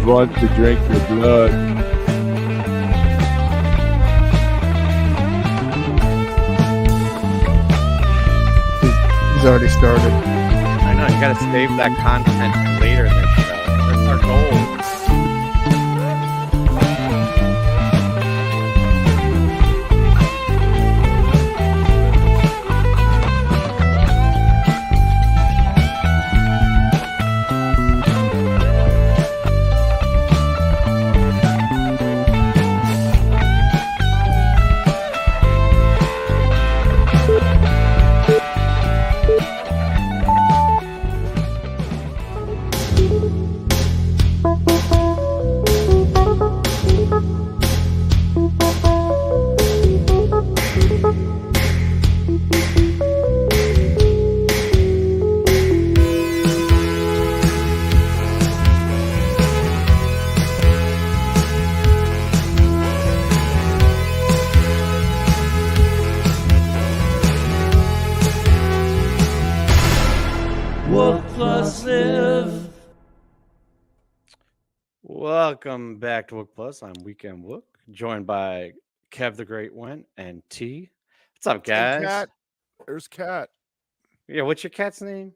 wants to drink your blood. He's already started. I know, you gotta save that content for later in the show. That's our goal. wook+live. Welcome back to wook+. I'm Weekend Wook, joined by Kev the Great One and T. What's up, guys? Hey, Cat. There's Cat. Yeah, what's your cat's name?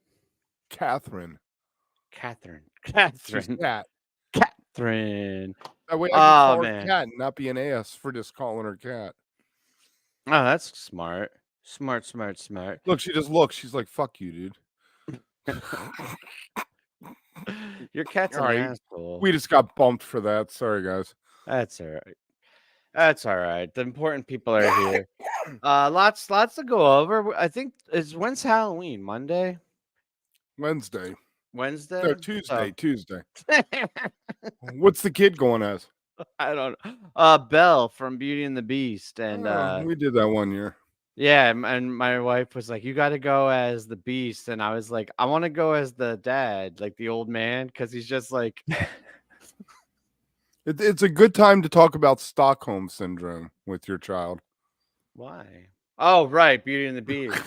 Catherine. Catherine. She's Catherine. Cat. Catherine. That way I can call her man. Cat and not be an ass for just calling her Cat. Oh, that's smart. Smart. Look, she just looks. She's like, fuck you, dude. Your cat's an All right. asshole. We just got bumped for that. Sorry, guys. That's all right. That's all right. The important people are here. Lots to go over. I think when's Halloween? Monday? Wednesday. Wednesday? No, Tuesday. Tuesday. What's the kid going as? I don't know. Belle from Beauty and the Beast. And we did that one year. yeah, and my wife was like, you got to go as the Beast. And I was like, I want to go as the dad, like the old man, because he's just like... It's a good time to talk about Stockholm Syndrome with your child. Why? Oh, right. Beauty and the Beast.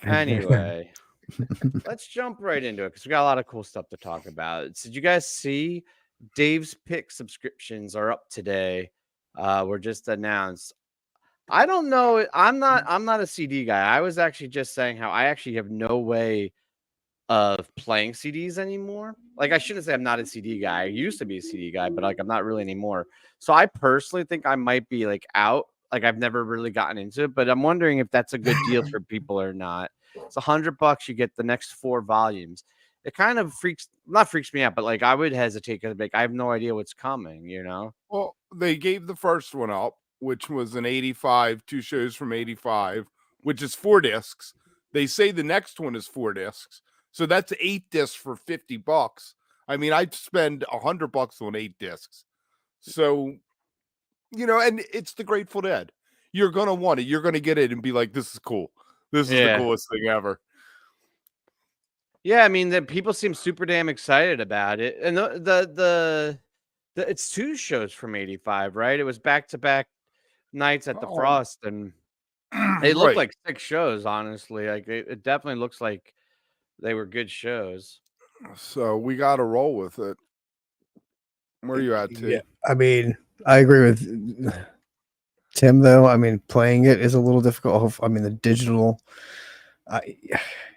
Anyway, let's jump right into it because we got a lot of cool stuff to talk about. So did you guys see Dave's Pick subscriptions are up today? Were just announced. I don't know. I'm not a CD guy. I was actually just saying how I actually have no way of playing CDs anymore. Like, I shouldn't say I'm not a CD guy. I used to be a CD guy, but like I'm not really anymore. So I personally think I might be like out. Like, I've never really gotten into it, but I'm wondering if that's a good deal for people or not. It's $100. You get the next 4 volumes. It kind of not freaks me out, but like I would hesitate because like I have no idea what's coming, you know? Well, they gave the first one up, which was an 85, 2 shows from 85, which is 4 discs. They say the next one is 4 discs. So that's 8 discs for $50. I mean, I'd spend $100 on 8 discs. So, you know, and it's the Grateful Dead. You're going to want it. You're going to get it and be like, this is cool. This is the coolest thing ever. Yeah, I mean, the people seem super damn excited about it. And the it's 2 shows from 85, right? It was back-to-back nights at the Frost, and they look like 6 shows, honestly. Like it definitely looks like they were good shows. So we got to roll with it. Where are you at, T? Yeah, I mean, I agree with Tim, though. I mean, playing it is a little difficult. I mean, the digital,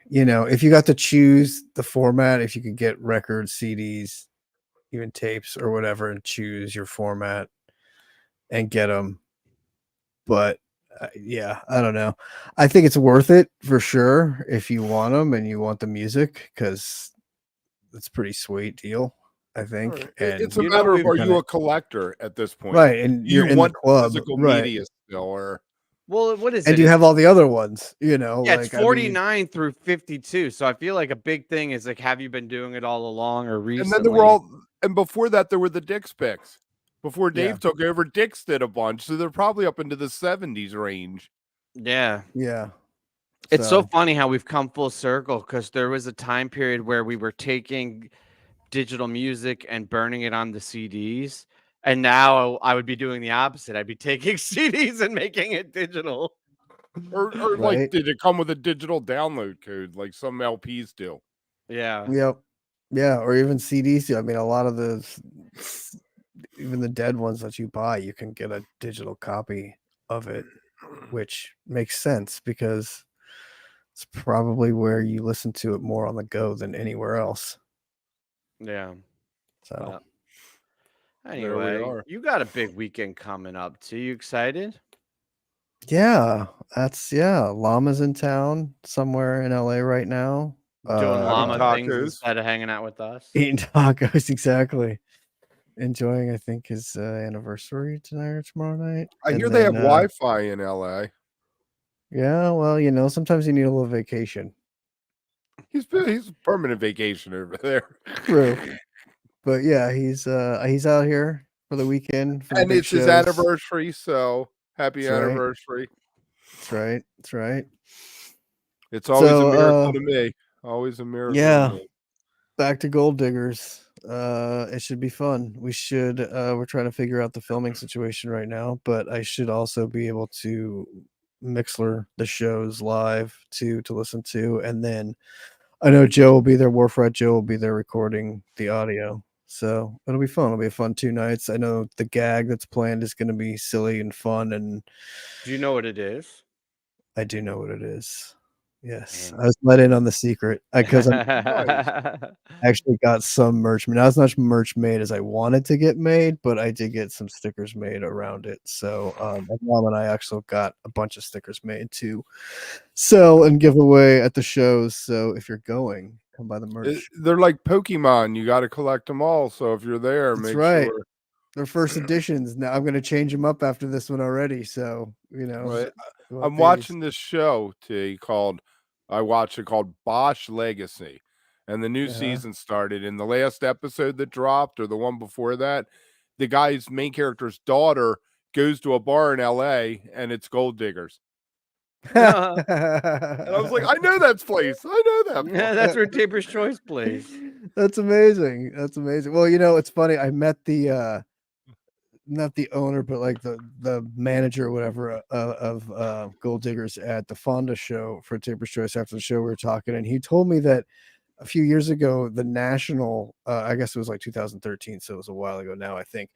you know, if you got to choose the format, if you could get records, CDs, even tapes or whatever, and choose your format and get them. But yeah, I don't know. I think it's worth it for sure if you want them and you want the music, because it's a pretty sweet deal, I think. Right. And it's a matter of, are you a collector at this point? Right, and you're in the club, physical right? Media still, or well, what is it? And you have all the other ones, you know? Yeah, like, it's 49 through 52. So I feel like a big thing is like, have you been doing it all along or recently? And then there were and before that there were the Dick's picks. Before Dave took over, Dick's did a bunch, so they're probably up into the 70s range. Yeah. It's so funny how we've come full circle, because there was a time period where we were taking digital music and burning it on the CDs, and now I would be doing the opposite. I'd be taking CDs and making it digital. Or like, did it come with a digital download code like some LPs do? Yeah. Yep. Yeah, or even CDs. I mean, a lot of even the dead ones that you buy, you can get a digital copy of it, which makes sense because it's probably where you listen to it more on the go than anywhere else. Yeah. So But There we anyway, are. you got a big weekend coming up too. You excited? yeah, Llama's in town somewhere in LA right now. Doing Eating llama things tacos. instead of hanging out with us. Eating tacos, exactly. Enjoying, I think, his anniversary tonight or tomorrow night. I And hear they then, have Wi-Fi in LA. yeah, well, sometimes you need a little vacation. He's a permanent vacation over there. True. But yeah, he's out here for the weekend for the And big it's his shows. anniversary, so happy That's right. anniversary. That's right. That's right. It's always a miracle So to me. Always a miracle to yeah, me. back to Gold Diggers. It should be fun. We're trying to figure out the filming situation right now, but I should also be able to Mixler the shows live to listen to, and then I know Joe will be there. Wharf Rat Joe will be there recording the audio. So it'll be fun. It'll be a fun 2 nights. I know the gag that's planned is going to be silly and fun, and Do you know what it is? I do know what it is. Yes, Man. I was let in on the secret because I Nice. actually got some merch. Not as much merch made as I wanted to get made, but I did get some stickers made around it. So my mom and I actually got a bunch of stickers made to sell and give away at the shows. So if you're going, come buy the merch. They're like Pokemon. You got to collect them all. So if you're there, That's make right. sure. They're first editions. Now I'm gonna change them up after this one already. So Right. we want I'm these. watching this show T called I watched it called Bosch Legacy. And the new Uh-huh. season started. In the last episode that dropped, or the one before that, the guy's main character's daughter goes to a bar in LA and it's Gold Diggers. And I was like, I know that place. I know that place. That's where Taper's Choice plays. That's amazing. That's amazing. Well, it's funny. I met the not the owner, but like the manager or whatever of Gold Diggers at the Fonda show for Taper's Choice. After the show, we were talking, and he told me that a few years ago, the National, I guess it was like 2013, so it was a while ago now, I think,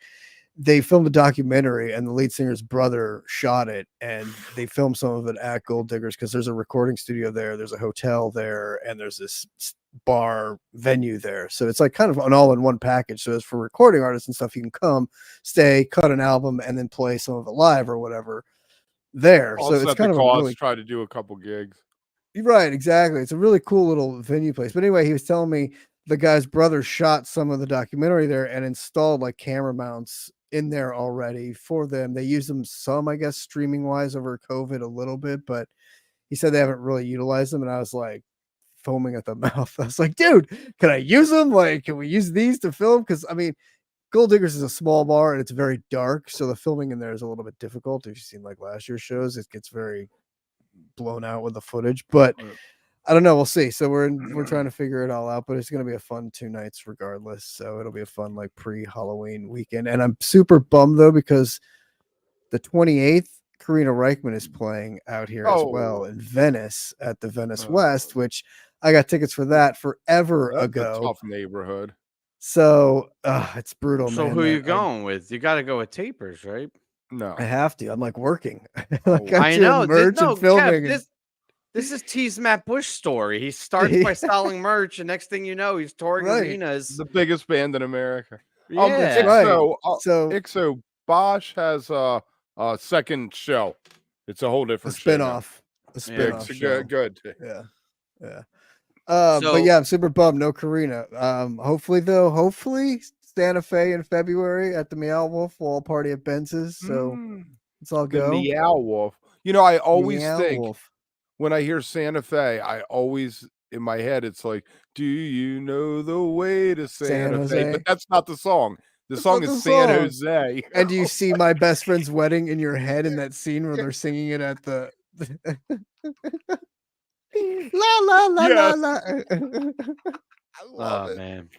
they filmed a documentary and the lead singer's brother shot it, and they filmed some of it at Gold Diggers because there's a recording studio there, there's a hotel there, and there's this bar venue there. So it's like kind of an all-in-one package. So it's for recording artists and stuff. You can come, stay, cut an album, and then play some of it live or whatever there. So it's Also at the kind of a cost, really try to do a couple gigs. right, exactly. It's a really cool little venue place. But anyway, he was telling me the guy's brother shot some of the documentary there and installed like camera mounts in there already for them. They use them some, I guess, streaming wise over COVID a little bit, but he said they haven't really utilized them. And I was like foaming at the mouth. I was like, dude, can I use them? Like, can we use these to film? Because I mean, Gold Diggers is a small bar and it's very dark, so the filming in there is a little bit difficult. If you've seen like last year's shows, it gets very blown out with the footage, but Right. I don't know. We'll see. So we're trying to figure it all out, but it's gonna be a fun 2 nights regardless. So it'll be a fun like pre-Halloween weekend. And I'm super bummed though because the 28th, Karina Reichman is playing out here as well Oh, in Venice at the Venice oh, West, which I got tickets for that forever that's a ago. tough neighborhood. So it's brutal, So man. who you going with? You got to go with Tapers, right? No. I have to. I'm like working. Oh, like I'm I doing know. merch No, and filming. Kev, this is T's Matt Bush story. He starts by selling merch, and next thing you know, he's touring Right. arenas. the biggest band in America. Yeah. That's right. So So Bosch has a second show. It's a whole a different show now. spinoff. A Yeah. spinoff It's show. good. Yeah. Yeah. So But yeah, I'm super bummed. No Karina. Hopefully Santa Fe in February at the Meow Wolf. We'll all party at Benz's. So let's all The go. Meow Wolf. I always Meow think Wolf. when I hear Santa Fe, I always in my head it's like, do you know the way to San Santa Fe? But Jose. that's not the song. The That's song not the is San song. Jose. And do you see my best friend's wedding in your head in that scene where they're singing it at the la la la Yes. la. I love it. man,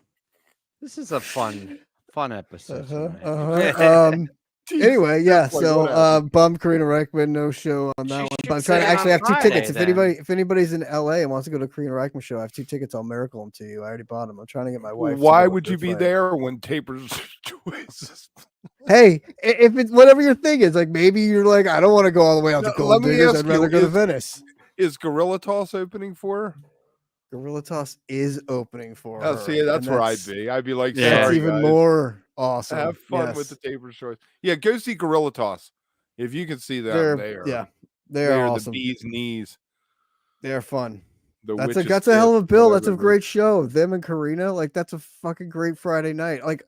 this is a fun episode tonight. T, Anyway, yeah. It's like, So whatever. bum Karina Reichman, no show on that She one. should But I'm trying to say actually on have 2 tickets. Friday, If anybody's in LA and wants to go to Karina Reichman show, I have 2 tickets. I'll miracle them to you. I already bought them. I'm trying to get my wife. Why to go would you with be Good there when Taper's choices? Hey, if it's whatever your thing is, like maybe you're like, I don't want to go all the way out to Let Gold me Diggers. ask I'd rather you, go to Venice. Is Gorilla Toss opening for her? Gorilla Toss is opening for Oh, her. see, that's and where I'd be. I'd be like, Yeah. That's sorry, even guys. more awesome. Have fun with the Yes. Taper's choice. Yeah, go see Gorilla Toss. If you can see them, They're they they're are awesome. the bee's knees. They're fun. The That's witch's a hell of a kiss, bill. That's a whatever it is. great show. Them and Karina, like that's a fucking great Friday night. Like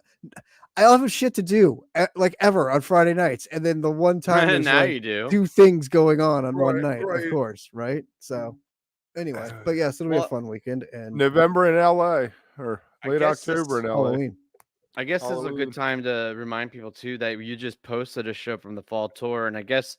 I don't have shit to do like ever on Friday nights, and then the one time there's now like you do. 2 things going on one Right, night, of right. course, right? So anyway, but yes, it'll be Well, a fun weekend and November in LA or I late guess October in LA. Halloween. I guess this is a Halloween. good time to remind people too that you just posted a show from the fall tour, and I guess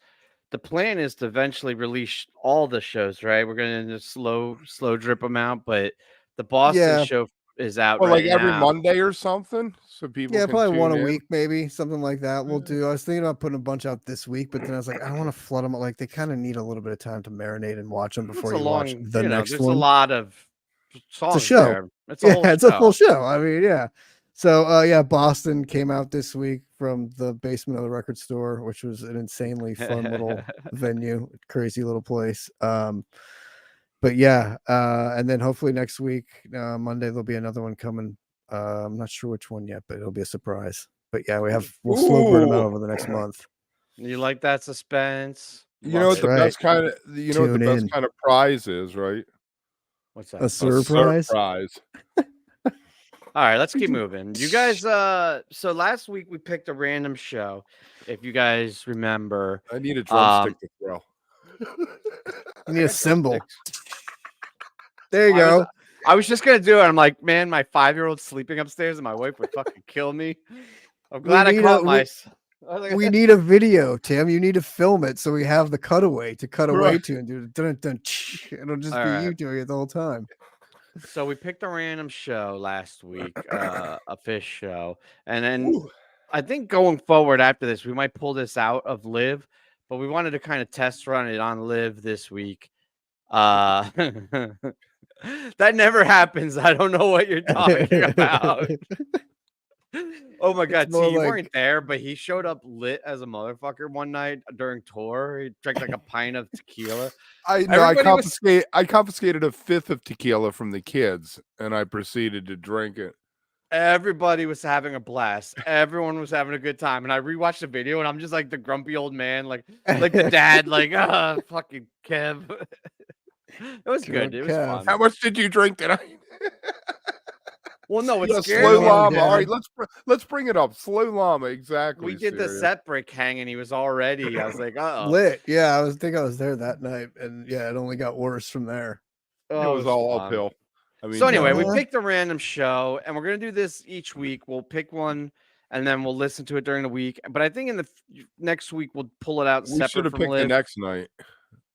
the plan is to eventually release all the shows. Right, we're gonna just slow drip them out, but the Boston Yeah. show is out Or right like every now. Monday or something, so people Yeah, can probably tune one a in. week, maybe something like that. We'll do. I was thinking about putting a bunch out this week, but then I was like, I don't want to flood them. Like they kind of need a little bit of time to marinate and watch them It's before a you watch long, the next there's one. a lot of songs show. there. It's a Yeah, whole it's show. a full show. I mean, yeah. So yeah, Boston came out this week from the basement of the record store, which was an insanely fun little venue, crazy little place. But yeah, and then hopefully next week, Monday, there'll be another one coming. I'm not sure which one yet, but it'll be a surprise. But yeah, we'll slow burn them out Ooh. over the next month. You like that suspense? You know Love what it. the right. best kind of what the Tune best in. kind of prize is, right? What's A that? surprise. Surprise. All right, let's keep moving. You guys, so last week we picked a random show. If you guys remember, I need a drumstick to throw. You need a symbol. There you I go. I was just gonna do it. I'm like, man, my 5-year-old's sleeping upstairs, and my wife would fucking kill me. I'm glad I need caught a- my. We need a video, Tim. You need to film it so we have the cutaway to cut away Right. to and do the dun, dun, it'll just All be right. you doing it the whole time. So we picked a random show last week, a fish show, and then Ooh. I think going forward after this, we might pull this out of Live, but we wanted to kind of test run it on Live this week. That never happens. I don't know what you're talking about. Oh my god, more T, you like- weren't there, but he showed up lit as a motherfucker one night during tour. He drank like a pint of tequila. I confiscated a fifth of tequila from the kids, and I proceeded to drink it. Everybody was having a blast. Everyone was having a good time. And I rewatched the video, and I'm just like the grumpy old man, like the dad, like fucking Kev. It was good. It was Kev. fun. How much did you drink tonight? Well, no, it's Yeah, scary. slow me. llama. All Dad. right, let's bring it up. Slow llama, exactly. We did the Sirius. set break hang, and he was already. I was like, uh-oh. Lit. Yeah, I was there that night, and yeah, it only got worse from there. It Oh, was all fun. uphill. I mean, So anyway, yeah. we picked a random show, and we're gonna do this each week. We'll pick one, and then we'll listen to it during the week. But I think in the next week we'll pull it out we should separate have from picked the Live. next night.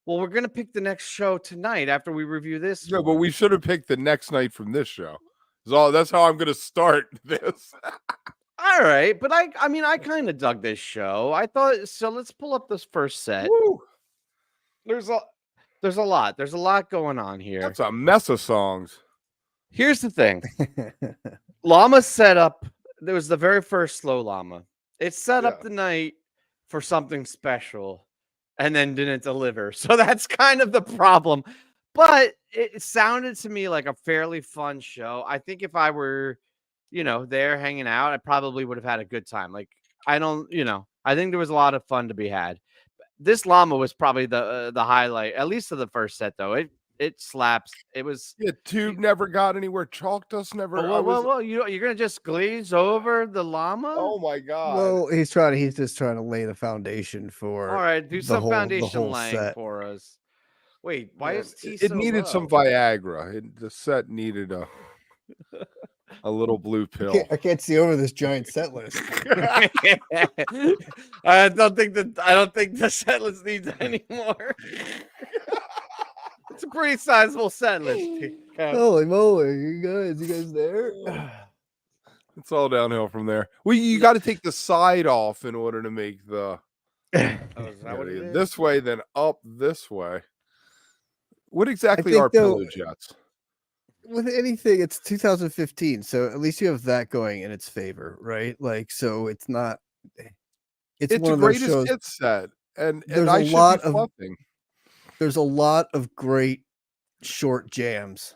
Well, we're gonna pick the next show tonight after we review this. No, but one. we should have picked the next night from this show. So that's how I'm going to start this. All right, but I mean, I kind of dug this show. I thought so. Let's pull up this first set. Woo, There's a lot going on here. that's a mess of songs. Here's the thing. Llama set up. There was the very first slow llama. It set up Yeah. the night for something special, and then didn't deliver. So that's kind of the problem. But it sounded to me like a fairly fun show. I think if I were, there hanging out, I probably would have had a good time. Like I think there was a lot of fun to be had. This llama was probably the highlight, at least of the first set, though. It slaps. It was. Yeah, Tube never got anywhere. Chalk Dust never. Well, you're gonna just glaze over the llama? Oh my god! Well, he's just trying to lay the foundation for. All right, do the some whole foundation laying set. for us. Wait, why is T it so needed some low? Viagra. The set needed a little blue pill. I can't see over this giant set list. I don't think the set list needs anymore. It's a pretty sizable set list. Holy moly, you guys there? It's all downhill from there. Well, you got to take the side off in order to make the Oh, is that what it is? this way, then up this way. What I exactly think are though, pillow jets? with anything, it's 2015, so at least you have that going in its favor, right? Like, so it's not. It's It's one a of those greatest shows. hits set, and There's a I should be lot of fluffing. there's a lot of great short jams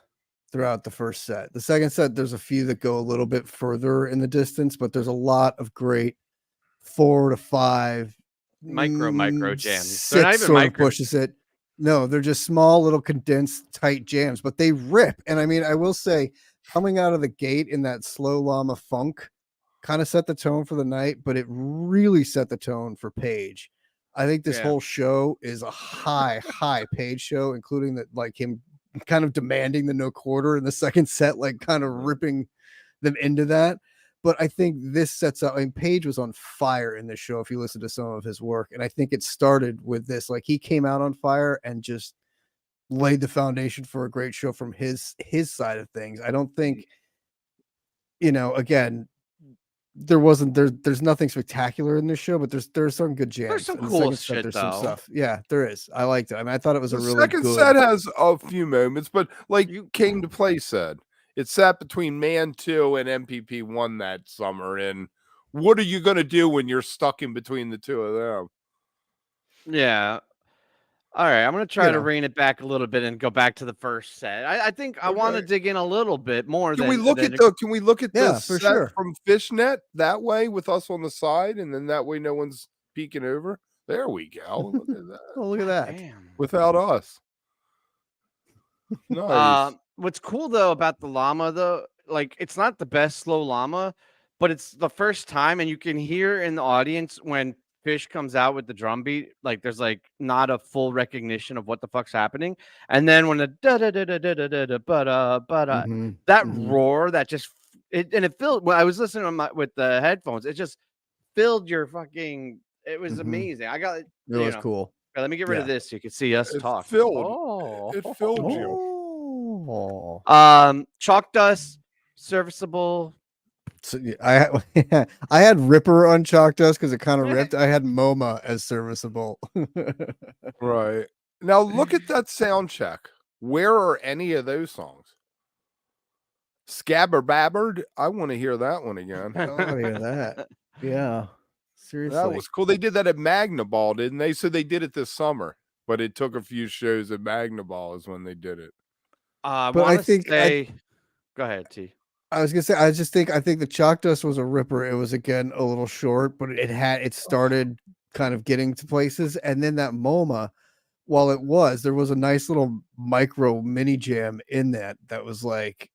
throughout the first set. The second set, there's a few that go a little bit further in the distance, but there's a lot of great 4 to 5 micro jams. They're not 6 even sort of micro. pushes it. No, they're just small, little condensed, tight jams, but they rip. And I mean, I will say, coming out of the gate in that slow llama funk kind of set the tone for the night, but it really set the tone for Page. I think this Yeah. whole show is a high Page show, including that, like him kind of demanding the no quarter in the second set, like kind of ripping them into that. But I think this sets up. I mean, Page was on fire in this show if you listen to some of his work, and I think it started with this. Like he came out on fire and just laid the foundation for a great show from his side of things. I don't think, again, there's nothing spectacular in this show, but there's some good jams. There's some In the cool second set, shit there's though. some stuff. Yeah, there is. I liked it. I mean, I thought it was The a really second good. set has a few moments, but like Came to Play said, it sat between Man 2 and MPP 1 that summer. And what are you going to do when you're stuck in between the two of them? Yeah. All right, I'm gonna try to rein it back a little bit and go back to the first set. I think I want to dig in a little bit more. Can we look at the for set sure. from Fishnet that way with us on the side, and then that way no one's peeking over? There we go. Look at that. Oh, look at that. Damn. Without us. Nice. What's cool though about the llama though, like it's not the best slow llama, but it's the first time, and you can hear in the audience when Fish comes out with the drum beat, like there's like not a full recognition of what the fuck's happening, and then when the da da da da da da da da that roar that just it filled. When I was listening with the headphones, it just filled your fucking. It was amazing. I got it was cool. Let me get rid of this so you can see us talk. It filled you. Chalk dust, serviceable. So I had Ripper on Chalk Dust because it kind of ripped. I had MoMA as serviceable. Right. Now look at that sound check. Where are any of those songs? Scabber Babbard? I want to hear that one again. I want to hear that. Yeah. Seriously. That was cool. They did that at Magna Ball, didn't they? So they did it this summer, but it took a few shows at Magna Ball is when they did it. But I think go ahead, T. I was gonna say, I think the Chalk Dust was a ripper. It was again a little short, but it started kind of getting to places, and then that MoMA, while there was a nice little micro mini jam in that was like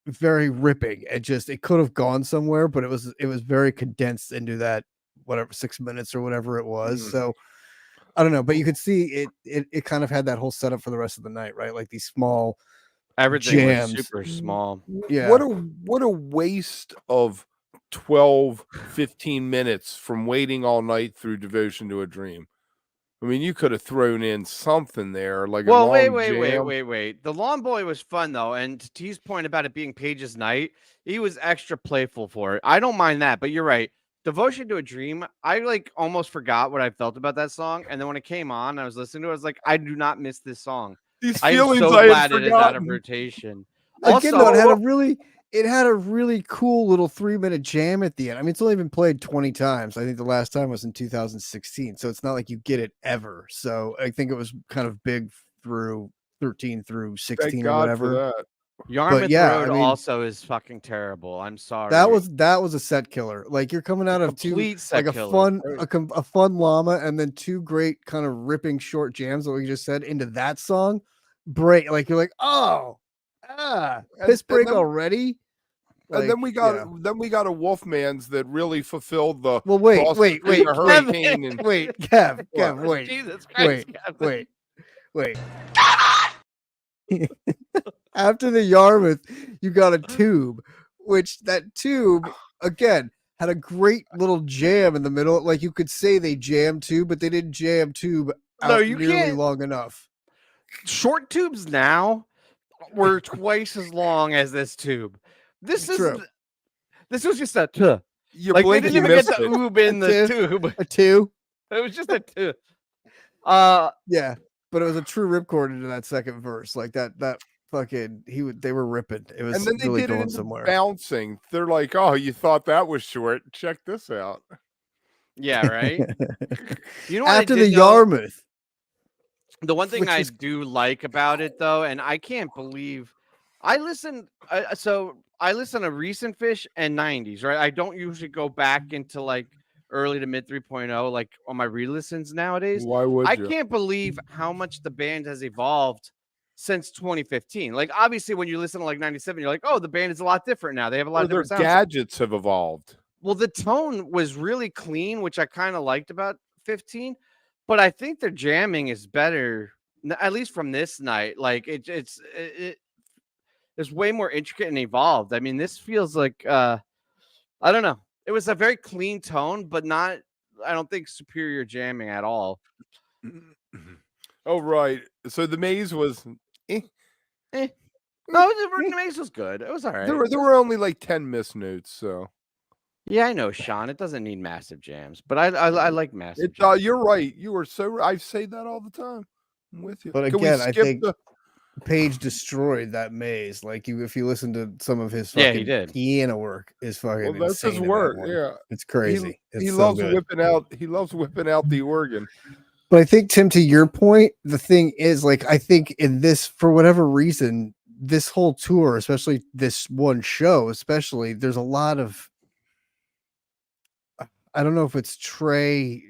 very ripping. It could have gone somewhere, but it was very condensed into that 6 minutes or whatever it was. So I don't know, but you could see it kind of had that whole setup for the rest of the night, right? Like these small everything jams. was super small. Yeah. What a waste of 12, 15 minutes from waiting all night through Devotion to a Dream. I mean, you could have thrown in something there, like wait. The Lawn Boy was fun though, and to T's point about it being Page's night, he was extra playful for it. I don't mind that, but you're right. Devotion to a Dream, I like almost forgot what I felt about that song, and then when it came on, I was listening to it. I was like, I do not miss this song. These I am feelings so I had glad it is out of forgotten. rotation. Again, Also, it had a really cool little 3-minute jam at the end. I mean, it's only been played 20 times. I think the last time was in 2016, so it's not like you get it ever. So I think it was kind of big through 13 through 16 Thank or God whatever. for that. Yarmouth yeah, Road I mean, also is fucking terrible. I'm sorry. That was a set killer. Like you're coming out of a fun llama and then two great kind of ripping short jams that we just said into that song. Break, like you're like, piss break already. Like, and then we got a Wolfman's that really fulfilled the wait, hurricane and Kev, wait. Jesus Christ, Wait. After the Yarmouth, you got a tube, which that tube again had a great little jam in the middle. Like you could say they jammed tube, but they didn't jam tube out nearly long enough. Short tubes now were twice as long as this tube. This is true. This was just a tuh. You Like they blink, didn't you even get missed the it. oob in the tuh. tube. A 2. It was just a tuh. Yeah, but it was a true ripcord into that second verse. Like that fucking they were ripping. It And was then they really did it going into somewhere. bouncing. They're like, "Oh, you thought that was short? Check this out." Yeah, right. You know what? After I the did, though? Yarmouth, The one thing which I was- do like about it, though, and I can't believe I listened. So I listen to recent Fish and 90s, right? I don't usually go back into like early to mid 3.0, like on my re-listens nowadays. Why would I you? can't believe how much the band has evolved since 2015. Like, obviously, when you listen to like 97, you're like, oh, the band is a lot different now. They have a lot Or of their different sounds. gadgets have evolved. Well, the tone was really clean, which I kind of liked about 15, but I think their jamming is better, at least from this night. Like it's way more intricate and evolved. I mean, this feels like I don't know. It was a very clean tone, but not, I don't think, superior jamming at all. Oh, right. So the maze was No, the maze was good. It was all right. there were only like 10 missed notes, so Yeah, I know, Sean. It doesn't need massive jams, but I like massive it jams. you're right. You are so I say that all the time. I'm with you. But Can we again, I skip think the Page destroyed that maze. Like if you listen to some of his Yeah, fucking he did. piano work, is fucking Well, that's his insane in that work. one. Yeah. It's crazy. It's He so loves good. whipping out the organ. But I think, Tim, to your point, the thing is, like, I think in this, for whatever reason, this whole tour, especially this one show, especially, there's a lot of, I don't know if it's Trey,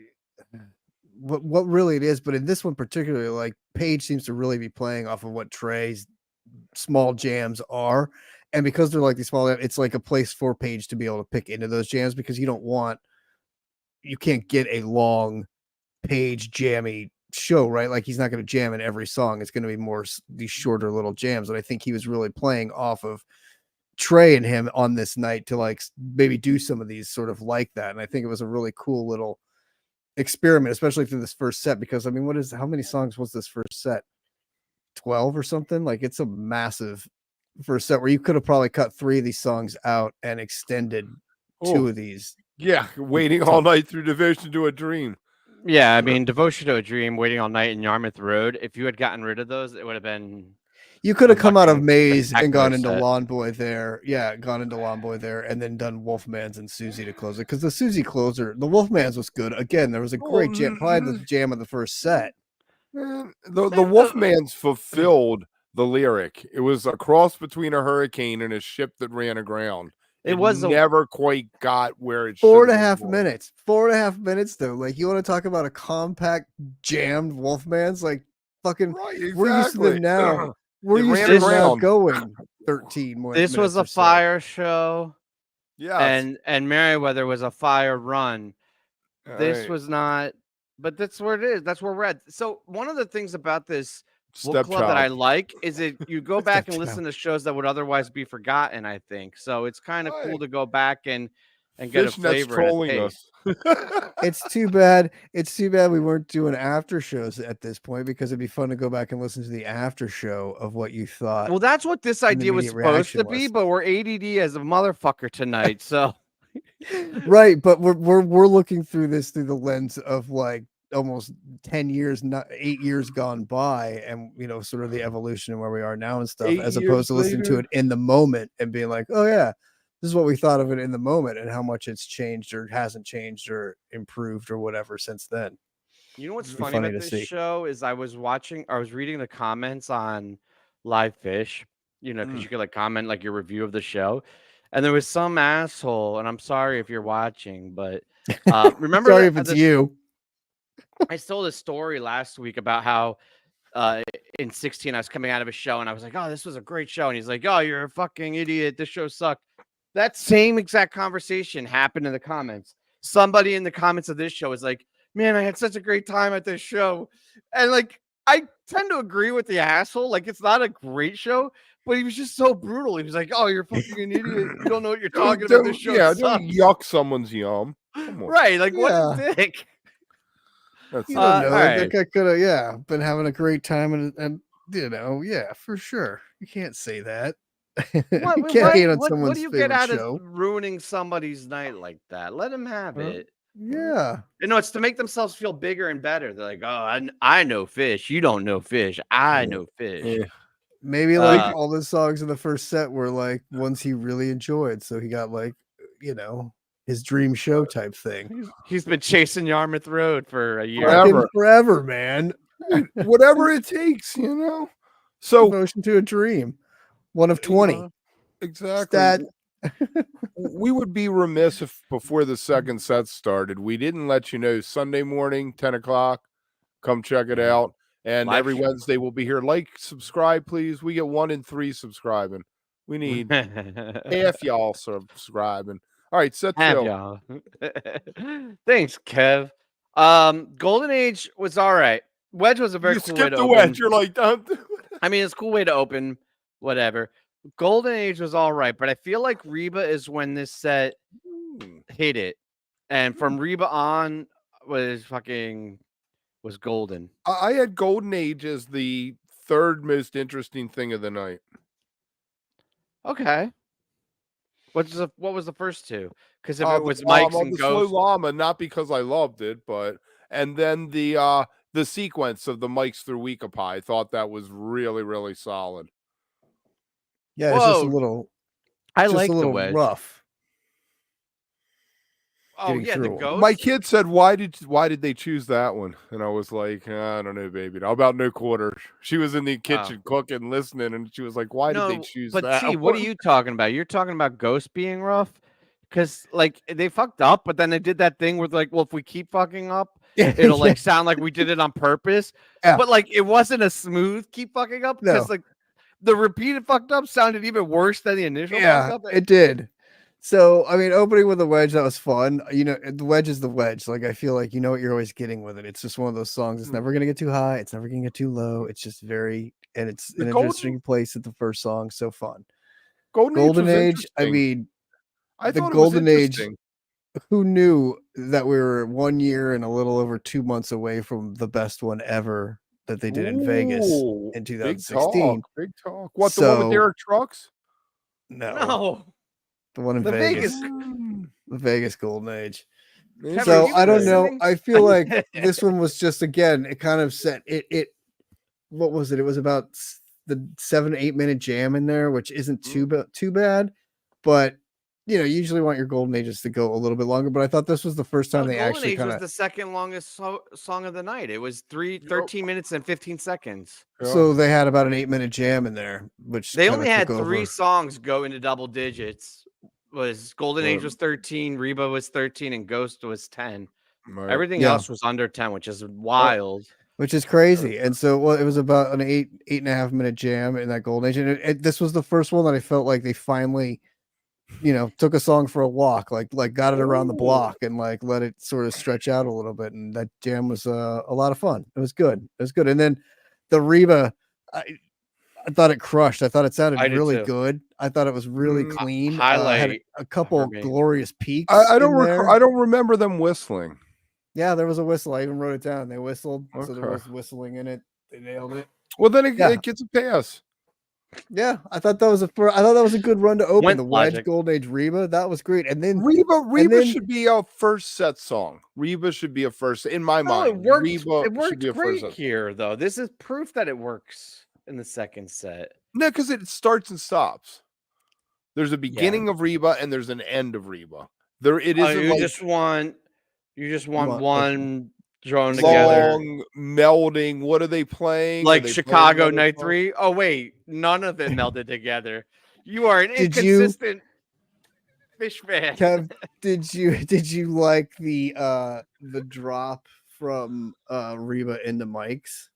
what really it is, but in this one particularly, like, Page seems to really be playing off of what Trey's small jams are. And because they're like these small, it's like a place for Page to be able to pick into those jams, because you can't get a long Page jammy show, right? Like he's not going to jam in every song. It's going to be more these shorter little jams. And I think he was really playing off of Trey and him on this night to like maybe do some of these sort of like that. And I think it was a really cool little experiment, especially through this first set, because I mean, how many songs was this first set? 12 or something? Like it's a massive first set where you could have probably cut 3 of these songs out and extended 2 of these. Yeah, waiting all night through Devotion to a Dream. Yeah, I mean, Devotion to a Dream, Waiting All Night, in Yarmouth Road. If you had gotten rid of those, it would have been. You could have come out of fucking Maze and gone into spectacular set. Lawn Boy there. Yeah, gone into Lawn Boy there, and then done Wolfman's and Susie to close it. Because the Susie closer, the Wolfman's was good. Again, there was a great jam, probably the jam of the first set. The Wolfman's fulfilled the lyric. It was a cross between a hurricane and a ship that ran aground. It was never quite got where it 4.5 minutes. 4.5 minutes though. Like you want to talk about a compact jammed Wolfman's, like fucking Right, exactly. we're used to them now. We're It used ran to them now around. going 13 more. This was a fire show, Yeah. and Merriweather was a fire run. This was not, but that's where it is. That's where we're at. So one of the things about this book club that I like is that you go back and listen to shows that would otherwise be forgotten, I think. So it's kind of cool to go back and get a flavor. Trolling us. It's too bad. It's too bad we weren't doing after shows at this point, because it'd be fun to go back and listen to the after show of what you thought. Well, that's what this idea was immediate supposed to reaction be, was. but we're ADD as a motherfucker tonight. So Right, but we're looking through this through the lens of like almost 10 years, not 8 years gone by, and sort of the evolution and where we are now and stuff, 8 as years opposed to listening to later. it in the moment and being like, oh yeah, this is what we thought of it in the moment and how much it's changed or hasn't changed or improved or whatever since then. you know what's It'd be funny funny about to this see. show is I was reading the comments on Live Fish, because you could like comment like your review of the show, and there was some asshole, and I'm sorry if you're watching, but remember Sorry if it's you. I told a story last week about how in 16 I was coming out of a show and I was like, oh, this was a great show, and he's like, oh, you're a fucking idiot, this show sucked. That same exact conversation happened in the comments. Somebody in the comments of this show is like, man, I had such a great time at this show. And like, I tend to agree with the asshole. Like, it's not a great show, but he was just so brutal. He was like, oh, you're fucking an idiot. You don't know what you're talking about. This show don't sucks. yuck someone's yum. Come on. Right. Like, what a dick. That's You don't know. all I right. think I could have, been having a great time and yeah, for sure. You can't say that. What, You what, can't hate on what someone's do you get favorite out show. of ruining somebody's night like that? Let them have Huh? it. Yeah. You know, it's to make themselves feel bigger and better. They're like, oh, I know fish. You don't know fish. I know fish. Maybe like Uh, all the songs in the first set were like ones he really enjoyed. So he got like, his dream show type thing. he's been chasing Yarmouth Road for a year. Forever. Forever, man. Whatever it takes, So Devotion to a dream. One of 20. exactly. Stat. We would be remiss if before the second set started, we didn't let you know Sunday morning, 10 o'clock. Come check it out. And Live every show. Wednesday we'll be here. Like, subscribe, please. We get 1 in 3 subscribing. We need half y'all subscribing. All right, set Have Phil. y'all. Thanks, Kev. Golden Age was all right. Wedge was a very You cool way skipped to the open. wedge. You're like, don't do it. I mean, it's a cool way to open. Whatever. Golden Age was all right, but I feel like Reba is when this set hit it, and from Reba on was golden. I had Golden Age as the third most interesting thing of the night. Okay. What was the first two? Because if The it was Mike's llama, and the slow Ghost, llama, not because I loved it, but and then the sequence of the Mike's through Weekapi, I thought that was really, really solid. Yeah, it's just a Whoa. little I just like a the little wedge. rough. Oh getting yeah, the through. Ghost. My kid said, why did they choose that one? And I was like, I don't know, baby. How about no quarter? She was in the kitchen cooking, listening, and she was like, why did they choose but that? T, what are you talking about? You're talking about Ghost being rough? Because like they fucked up, but then they did that thing where like, well, if we keep fucking up, it'll like sound like we did it on purpose. Yeah. But like it wasn't a smooth keep fucking up because No. like the repeated fucked up sounded even worse than the initial fucked up. It did. So, I mean, opening with a wedge, that was fun. The wedge is the wedge. Like, I feel like you know what you're always getting with it. It's just one of those songs. It's never going to get too high. It's never going to get too low. It's just and it's an interesting place at the first song. So fun. Golden Age. I mean, I the thought Golden it was Age. Who knew that we were 1 year and a little over 2 months away from the best one ever that they did in Vegas in 2016? Big talk. What, the one with Derek Trucks? No. The one in The Vegas. The Vegas Golden Age. Kevin, So I don't know. listening? I feel like this one was just, again, it kind of set it. What was it? It was about the 7-8 minute jam in there, which isn't too bad, but usually want your Golden Ages to go a little bit longer. But I thought this was the first time they Golden actually Age kind was of the second longest song of the night. It was 13 minutes and 15 seconds. So they had about an 8-minute jam in there, which they only had took 3 over. songs go into double digits. Was Golden Age was 13, Reba was 13, and Ghost was 10. Right. Everything else was under 10, which is wild. Which is crazy. And so it was about an 8.5 minute jam in that Golden Age. And this was the first one that I felt like they finally, took a song for a walk, like got it around the block and like let it sort of stretch out a little bit. And that jam was a lot of fun. It was good. It was good. And then the Reba, I thought it crushed. I thought it sounded really good. I thought it was really clean. Highlight had a couple glorious peaks. I don't remember them whistling. Yeah, there was a whistle. I even wrote it down. They whistled, so there was whistling in it. They nailed it. Well, then it gets a pass. Yeah, I thought that was a good run to open the wedge. Logic. Golden Age Reba. That was great. And then Reba should be a first set song. Reba should be a first in my mind. It worked. Reba It worked should be a great first set. here, though. This is proof that it works in the second set. No, because it starts and stops. There's a beginning of Reba and there's an end of Reba. There it isn't. You just want one thrown long together, melding. What are they playing? like Chicago Night 3. Oh wait, none of them melded together. You are an inconsistent fish fan. Kev, did you like the drop from Reba into Mike's?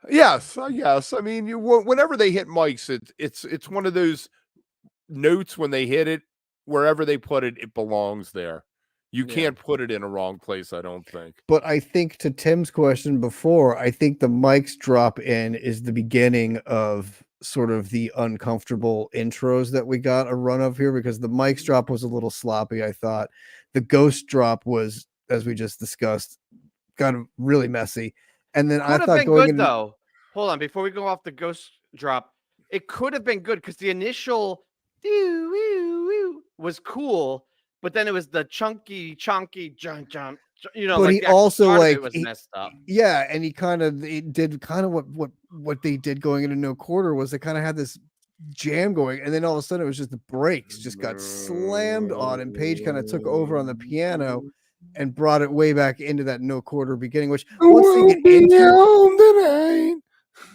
Yes. I mean, whenever they hit mics, it's one of those notes when they hit it, wherever they put it, it belongs there. You can't put it in a wrong place, I don't think. But I think to Tim's question before, I think the Mike's drop in is the beginning of sort of the uncomfortable intros that we got a run of here, because the Mike's drop was a little sloppy, I thought. The Ghost drop was, as we just discussed, kind of really messy. And then I thought though. Hold on, before we go off the Ghost drop, it could have been good because the initial was cool, but then it was the chunky, jump. You know, But like he the actual also start of like it was he, messed up. yeah, and he did kind of what they did going into no quarter was they kind of had this jam going, and then all of a sudden it was just the brakes just got slammed on, and Page kind of took over on the piano and brought it way back into that no quarter beginning. Which once they get into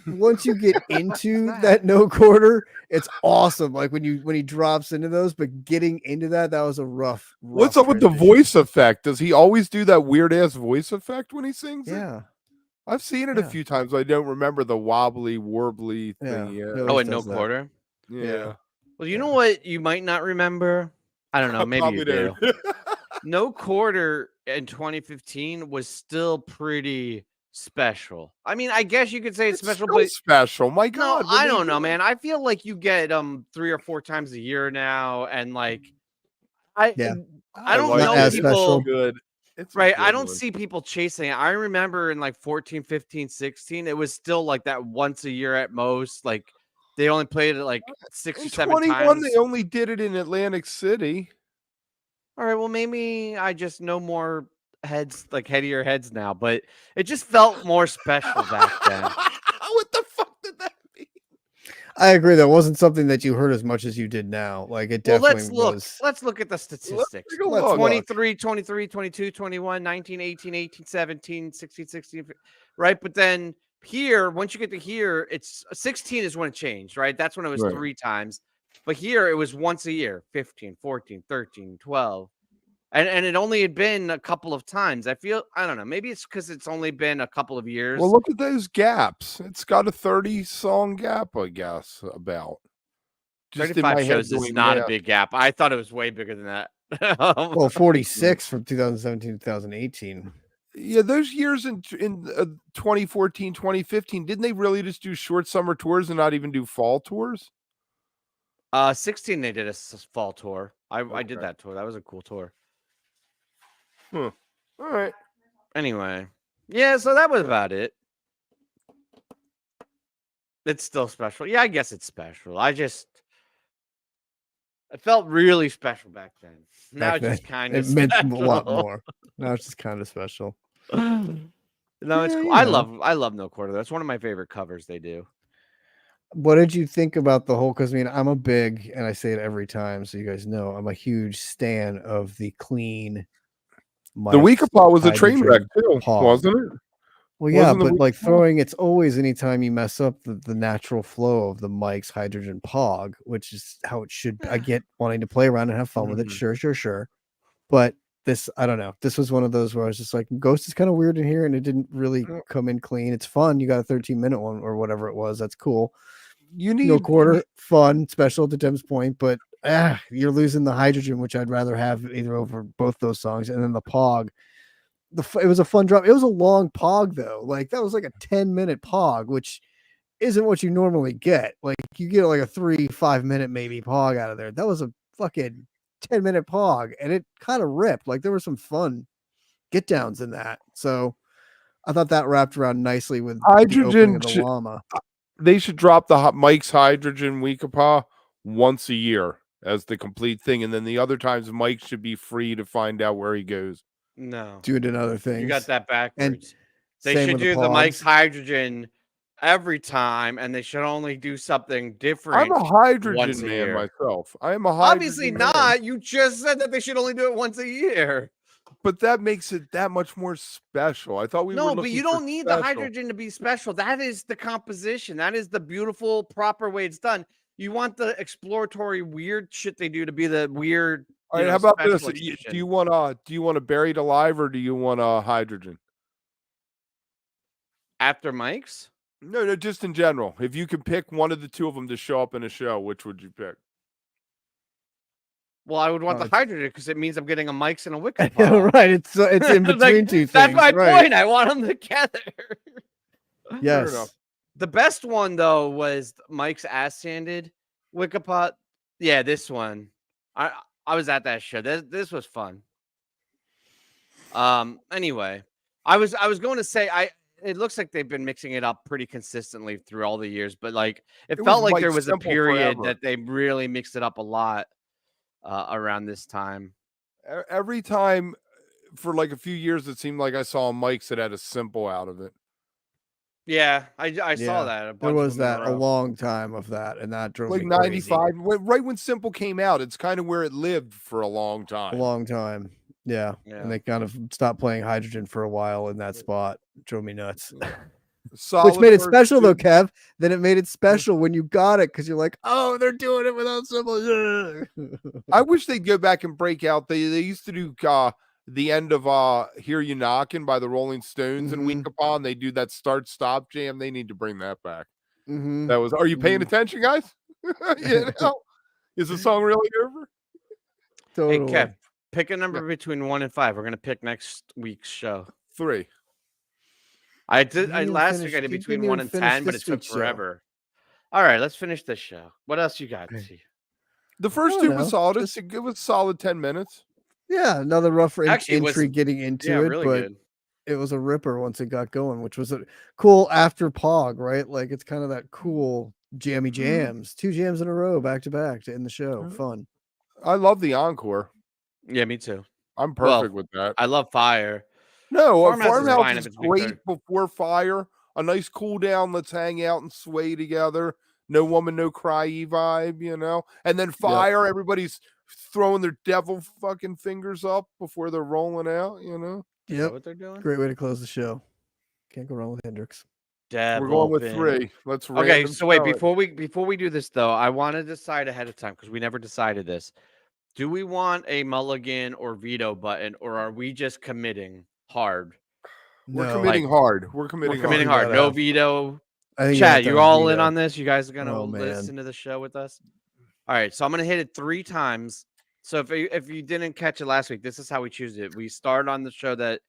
once you get into that no quarter, it's awesome. Like when he drops into those, but getting into that was a rough. What's up with the transition. voice effect? Does he always do that weird ass voice effect when he sings? Yeah. I've seen it a few times. I don't remember the wobbly, warbly thing. Yeah. Yeah. Oh, and no quarter. Yeah. Well, you know what you might not remember? I don't know. Maybe you do. No quarter in 2015 was still pretty special. I mean, I guess you could say it's special, but special. My God. no, I don't know, man. I feel like you get 3 or 4 times a year now, and like I don't like know as people special. Good. It's right. I don't see people chasing it. I remember in like 14, 15, 16, it was still like that once a year at most. Like they only played it like 6 or 7 times. They only did it in Atlantic City. All right, well, maybe I just know more heads, like headier heads now, but it just felt more special back then. What the fuck did that mean? I agree. That wasn't something that you heard as much as you did now. Like it Well, definitely was. let's look at the statistics. take a look. 23, 23, 22, 21, 19, 18, 18, 17, 16, 16, right? But then here, once you get to here, it's 16 is when it changed, right? That's when it was Right. 3 times. But here it was once a year, 15, 14, 13, 12. And it only had been a couple of times. I don't know. Maybe it's because it's only been a couple of years. Well, look at those gaps. It's got a 30-song gap, I guess, about. Just 35 shows is not a big gap. I thought it was way bigger than that. Well, 46 from 2017 to 2018. Yeah, those years in 2014, 2015, didn't they really just do short summer tours and not even do fall tours? 16 they did a fall tour. I did that tour. That was a cool tour. All right. Anyway, yeah, so that was about it. It's still special. Yeah, I guess it's special. It felt really special back then. Now it's just kind of meant a lot more. Now it's just kind of special. No, it's cool. I love No Quarter. That's one of my favorite covers they do. What did you think about the whole? Because I mean, I'm a big, and I say it every time, so you guys know, I'm a huge stan of the clean. The Weekapaw was a train wreck too, wasn't it? Well, yeah, but like throwing, it's always anytime you mess up the natural flow of the Mike's hydrogen pog, which is how it should. I get wanting to play around and have fun with it. Sure. But this, I don't know. This was one of those where I was just like, Ghost is kind of weird in here, and it didn't really come in clean. It's fun. You got a 13-minute one or whatever it was. That's cool. You need No quarter, fun, special to Tim's point, but you're losing the hydrogen, which I'd rather have either over both those songs, and then the pog. It was a fun drop. It was a long pog though. Like that was like a 10-minute pog, which isn't what you normally get. Like you get like a 3-5 minute maybe pog out of there. That was a fucking 10-minute pog, and it kind of ripped. Like there were some fun get downs in that. So I thought that wrapped around nicely with hydrogen. The llama. They should drop the Mike's hydrogen Weekapaw once a year as the complete thing, and then the other times Mike should be free to find out where he goes. No, do it in other things. You got that backwards. And they should do the Mike's hydrogen every time, and they should only do something different. I'm a hydrogen man myself. I am a hydrogen Obviously not. Man. You just said that they should only do it once a year. But that makes it that much more special. I thought we were but you don't need the hydrogen to be special. That is the composition. That is the beautiful, proper way it's done. You want the exploratory weird shit they do to be the weird. All right, how about this? Do you want a buried alive or do you want a hydrogen? After Mike's? No, just in general. If you could pick one of the two of them to show up in a show, which would you pick? Well, I would want the hydrogen because it means I'm getting a Mike's and a Weekapaw. Right. It's in between two things. That's my point. I want them together. Yes. The best one though was Mike's ass sanded Weekapaw. Yeah, this one. I was at that show. This was fun. Anyway, I was going to say it looks like they've been mixing it up pretty consistently through all the years, but like it It felt was like there Mike was a Simple period forever. that they really mixed it up a lot around this time. Every time for like a few years, it seemed like I saw Mike's that had a simple out of it. Yeah, I saw Yeah, that a there bunch was of them in that a row. long time of that, and that drove Like me crazy. 95, right when Simple came out, it's kind of where it lived for a long A time. long time. Yeah. Yeah. And they kind of stopped playing Hydrogen for a while in that spot. It drove me nuts. Solid Which made it first special though, two. Kev. Then it made it special when you got it because you're like, oh, they're doing it without symbols. I wish they'd go back and break out. They used to do the end of Hear You Knockin' by the Rolling Stones and Week Upon. They do that start stop jam. They need to bring that back. That was, are you paying attention, guys? You know, is the song really over? Totally. Hey, Kev, pick a number between 1 and 5. We're gonna pick next week's show. 3. I did. You didn't Last finish- week I did you between didn't 1 even and finish 10, but it this took week's show. forever. All right, let's finish this show. What else you got? The first I two don't was know, solid. just- It was solid 10 minutes. Yeah, another rough Actually, it was- entry getting into Yeah, it, really but good. it was a ripper once it got going, which was a cool after Pog, right? Like it's kind of that cool jammy jams, 2 jams in a row back to back to end the show. Fun. I love the encore. Yeah, me too. I'm perfect with that. I love Fire. No, Farmhouse is fine Farmhouse if is it's Big great Third. before Fire. A nice cool down. Let's hang out and sway together. No woman, no cry vibe, you know. And then Fire, everybody's throwing their devil fucking fingers up before they're rolling out, you know. Is that what they're doing? Great way to close the show. Can't go wrong with Hendrix. We're going with 3. Let's Okay, random so wait, throw it. before we do this though, I want to decide ahead of time because we never decided this. Do we want a mulligan or veto button, or are we just committing hard? We're No. committing hard. We're We're committing committing hard. hard. No veto. I think Chad, you you have to all in veto. on this? You guys are gonna Oh, man. listen to the show with us? All right, so I'm gonna hit it 3 times. So if you didn't catch it last week, this is how we choose it. We start on the show that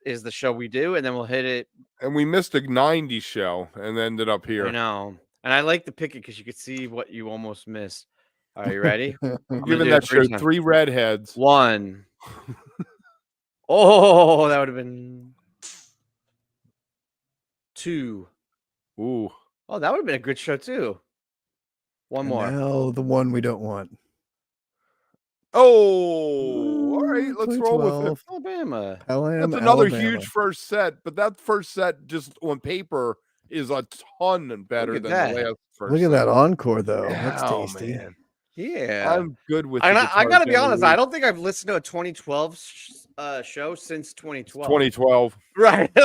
is the show we do, and then we'll hit it. And we missed a 90 show and ended up here. I know, and I like to pick it because you could see what you almost missed. All right, you ready? I'm giving that show 3 redheads. 1. Oh, that would have been 2. Ooh. Oh, that would have been a good show too. One more. Now the one we don't want. Oh, all right. Let's roll with it. 2012. Alabama. That's another huge first set, but that first set just on paper is a ton better than the last first Look at set. that encore though. Yeah, That's tasty. man. Yeah. I'm good with And the I gotta be Guitar honest, Center I don't think I've listened to a 2012 show since 2012. 2012. Right. We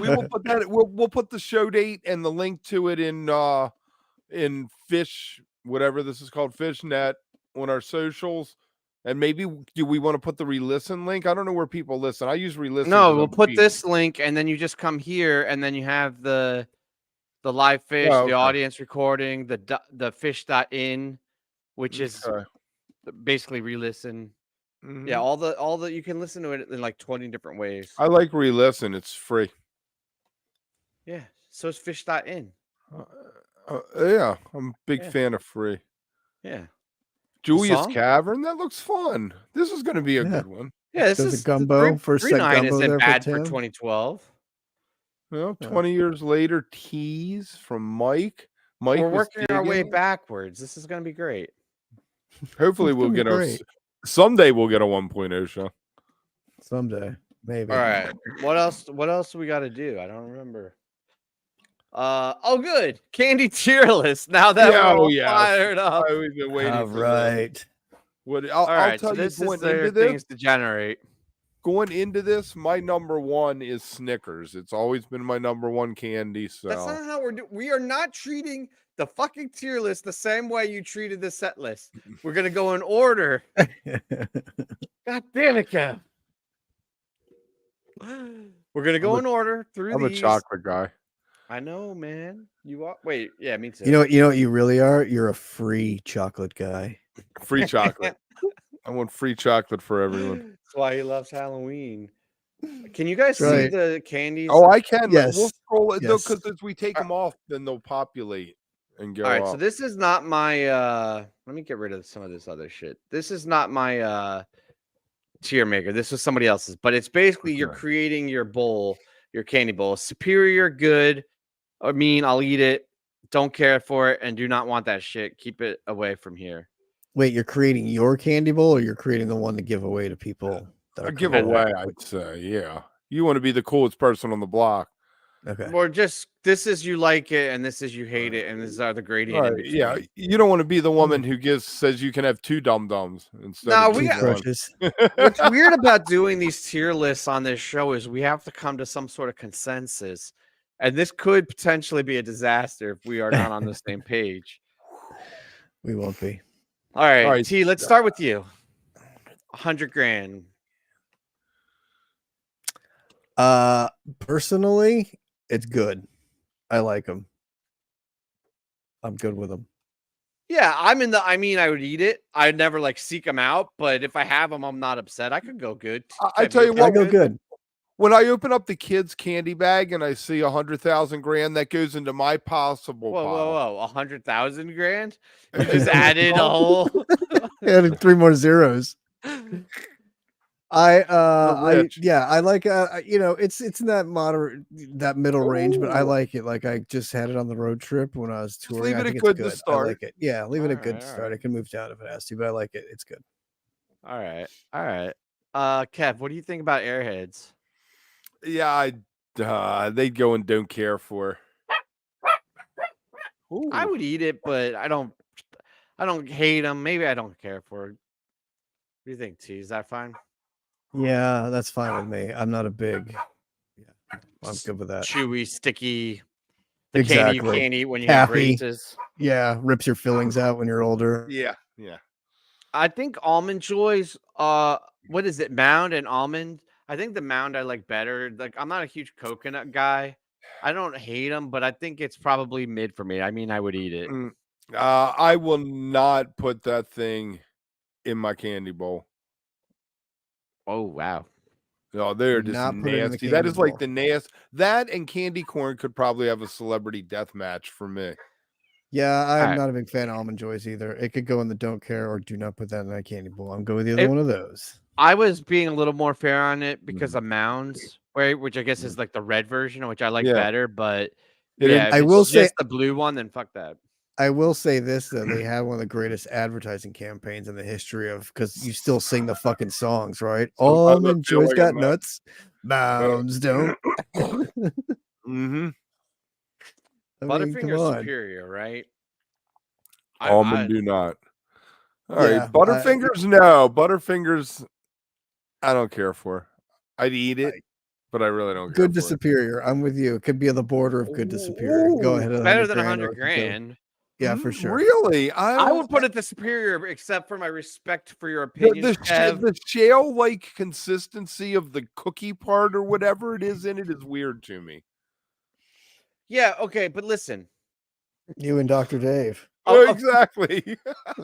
will put that. We'll put the show date and the link to it in Fish, whatever this is called, Fishnet, on our socials. And maybe do we want to put the re-listen link? I don't know where people listen. I use re-listen. No, we'll put this link, and then you just come here, and then you have the live fish, the audience recording, the fish.in, which is basically re-listen. Mm-hmm. Yeah, all the you can listen to it in like 20 different ways. I like re-listen. It's free. Yeah, so it's fish.in. Yeah, I'm a big fan of free. Yeah. Julia's Cavern. That looks fun. This is going to be a good one. Yeah, this Does is a gumbo for 3-9 isn't there bad for for Tim? 2012. Well, 20 years later, tease from Mike. Mike, We're was working our way digging. backwards. This is going to be great. Hopefully, It's we'll gonna get be a great. someday. We'll get a 1.0 show. Someday, maybe. All right. What else do we got to do? I don't remember. Oh, good. Candy tier list. Now that we're all fired up. I've been waiting All for right. this. What All I'll right. tell So you, this is going their into this, things to generate. going into this, my number one is Snickers. It's always been my number one candy. So That's not how we're doing. We are not treating the fucking tier list the same way you treated the set list. We're gonna go in order. God damn it, Kev. We're gonna go in order through I'm these. a chocolate guy. I know, man. You are. Wait, yeah, me too. You know what you really are? You're a free chocolate guy. Free chocolate. I want free chocolate for everyone. That's why he loves Halloween. Can you guys see Right. the candies? Oh, I can. Yes. We'll scroll it Yes. because as we take them off, then they'll populate and go All right, up. so this is not my let me get rid of some of this other shit. This is not my tier maker. This was somebody else's, but it's basically you're Okay. creating your bowl, your candy bowl. Superior, good, or mean, I'll eat it. Don't care for it and do not want that shit. Keep it away from here. Wait, you're creating your candy bowl, or you're creating the one to give away to people that A are coming over? giveaway, I'd say. Yeah. You want to be the coolest person on the block. Okay. Or just this is you like it and this is you hate it, and these are the gradient in Right. Yeah. between. You don't want to be the woman who says you can have 2 dum-dums instead No, of we just got- one. Crushes. What's weird about doing these tier lists on this show is we have to come to some sort of consensus. And this could potentially be a disaster if we are not on the same page. We won't be. All right, right. T, let's start with you. 100 grand. Personally, it's good. I like them. I'm good with them. Yeah, I would eat it. I'd never like seek them out, but if I have them, I'm not upset. I could go good. I tell you I what, go good. when I open up the kids' candy bag and I see 100,000 grand, that goes into my possible Whoa, pile. whoa, 100,000 grand? You just added a whole. Added 3 more zeros. I rich. like it's in that moderate, that middle range, but I Ooh. like it. Like I just had it on the road trip when I was touring. leave I it think a it's good to good. I start. like it. Yeah, leave it a good Alright, start. alright. It can move down if it has to, but I like it. It's good. All right. Kev, what do you think about Airheads? Yeah, they'd go and don't care for. I would eat it, but I don't hate them. Maybe I don't care for it. What do you think, T? Is that fine? Yeah, that's fine with me. I'm not a big. Yeah, I'm good with that. Chewy, sticky. The candy you Exactly. can't eat when you have Taffy. braces. Yeah, rips your fillings out when you're older. Yeah. I think Almond Joys, what is it? Mound and almond. I think the mound I like better. Like I'm not a huge coconut guy. I don't hate them, but I think it's probably mid for me. I mean, I would eat it. I will not put that thing in my candy bowl. Oh wow. No, they're just Not put it in the nasty. That candy is like bowl. the nasty. That and candy corn could probably have a celebrity death match for me. Yeah, I'm Alright. not a big fan of Almond Joys either. It could go in the don't care or do not put that in that candy bowl. I'm going with the other one of those. I was being a little more fair on it because of mounds, right? Which I guess is like the red version, which I like Yeah. better. But It yeah, is- if I will it's say- just the blue one, then fuck that. I will say this though, they have one of the greatest advertising campaigns in the history of, because you still sing the fucking songs, right? Sometimes I Almond feel Joys like got I'm not- nuts, mounds don't. Mm-hmm. I mean, come Butterfinger's on. superior, right? Almond do not. All right, Yeah, Butterfingers, no. Butterfingers, I don't care for. I'd eat it, but I really don't care Good to for it. superior. I'm with you. It could be on the border of good to superior. Go Ooh, ahead. better than 100 100 or it could go- grand. Yeah, for sure. Really? I would put it the superior, except for my respect for your the, opinions. Kev. the shale-like consistency of the cookie part or whatever it is in it is weird to me. Yeah, okay, but listen. You and Dr. Dave. Exactly.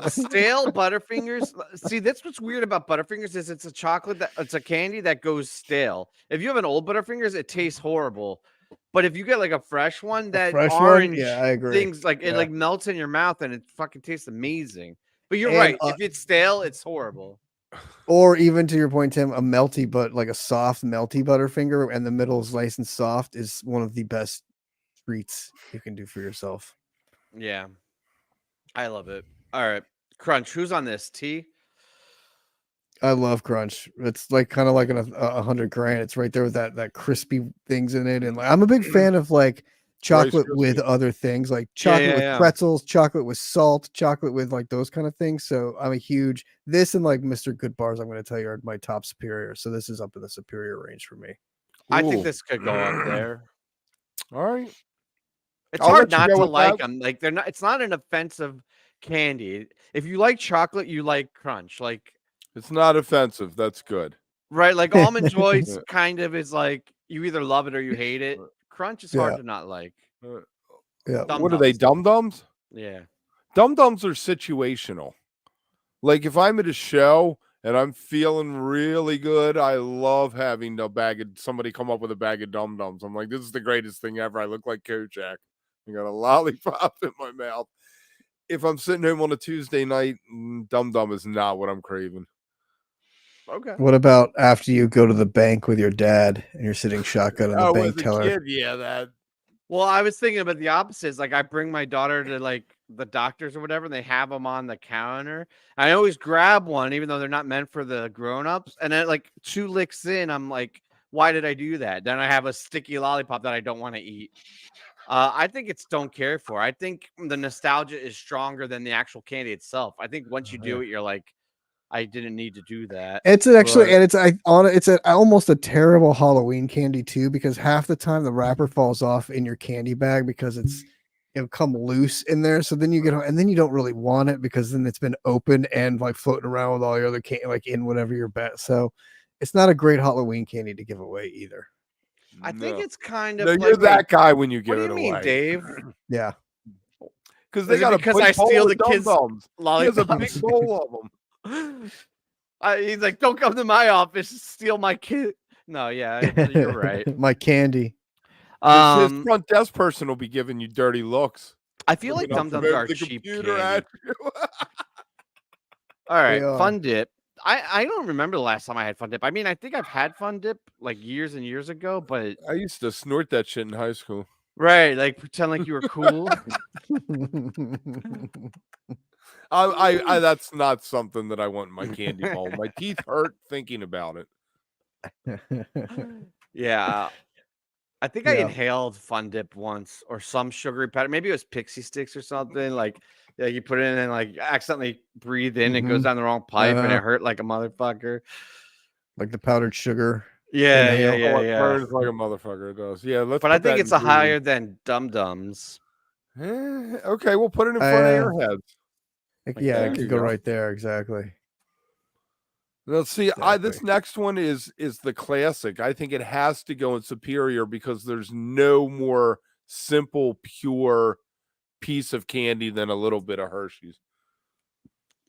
Stale Butterfingers. See, that's what's weird about Butterfingers is it's a chocolate it's a candy that goes stale. If you have an old Butterfingers, it tastes horrible. But if you get like a fresh one, that fresh one? orange Yeah, I agree. things like it Yeah. like melts in your mouth and it fucking tastes amazing. But you're And, right. If it's stale, it's horrible. Or even to your point, Tim, a melty, but like a soft, melty Butterfinger, and the middle is nice and soft, is one of the best treats you can do for yourself. Yeah. I love it. All right. Crunch. Who's on this? T? I love Crunch. It's like kind of like a 100 grand. It's right there with that crispy things in it, and like, I'm a big fan of like chocolate with Crispy. other things, like chocolate with pretzels, chocolate with salt, chocolate with like those kind of things. So I'm a huge this and like Mr. Good Bars. I'm going to tell you are my top superior. So this is up in the superior range for me. I think Ooh. this could go up there. All right. It's I'll hard let you not go to with like that. them. Like they're not. It's not an offensive candy. If you like chocolate, you like Crunch. Like It's not offensive. That's good. right. Like Almond Joys kind of is like you either love it or you hate it. Crunch is hard to not like. Yeah. What are they, dum-dums? Yeah. Dum-dums are situational. Like if I'm at a show and I'm feeling really good, I love having somebody come up with a bag of dum-dums. I'm like, this is the greatest thing ever. I look like Kojak. I got a lollipop in my mouth. If I'm sitting home on a Tuesday night, dum-dum is not what I'm craving. Okay. What about after you go to the bank with your dad and you're sitting shotgun in the Oh, bank as a teller? kid, yeah, that. Well, I was thinking about the opposites. Like, I bring my daughter to like the doctors or whatever, and they have them on the counter. I always grab one, even though they're not meant for the grown-ups. And then, like 2 licks in, I'm like, "Why did I do that?" Then I have a sticky lollipop that I don't want to eat. I think it's don't care for. I think the nostalgia is stronger than the actual candy itself. I think once you do it, you're like, I didn't need to do that. It's actually, Right. and it's almost a terrible Halloween candy too, because half the time the wrapper falls off in your candy bag because it'll come loose in there. So then you get, and then you don't really want it because then it's been open and like floating around with all your other candy, like in whatever your bet. So it's not a great Halloween candy to give away either. I think No. it's kind No, of you're like, that guy when you what give do it you mean, away. Dave? Yeah. Because they Is it got a because big I steal bowl the of kids' dum-dums. He has a lollipops? big bowl of them. He's like, don't come to my office, steal my kid. No, yeah, you're right. My candy. His front desk person will be giving you dirty looks. I feel like Looking up Dum from Dums over are the cheap computer candy. at you. All right, They are. Fun Dip. I don't remember the last time I had Fun Dip. I mean, I think I've had Fun Dip like years and years ago, but I used to snort that shit in high school. right, like pretend like you were cool. I that's not something that I want in my candy bowl. My teeth hurt thinking about it. Yeah. I think I Yeah. inhaled Fun Dip once or some sugary powder. Maybe it was Pixie Sticks or something. Like, yeah, you put it in and like accidentally breathe in, it goes Mhm. down the wrong pipe and it hurt like a motherfucker. Like the powdered sugar. Yeah, Inhale. yeah, Oh, yeah, it yeah. burns like a motherfucker. It does. Yeah, let's. But I put that think it's in a green. higher than Dum Dums. Okay, we'll put it in front of Airheads. Yeah, There it you could go go. right there. Exactly. Let's see. This Exactly. next one is the classic. I think it has to go in superior because there's no more simple, pure piece of candy than a little bit of Hershey's.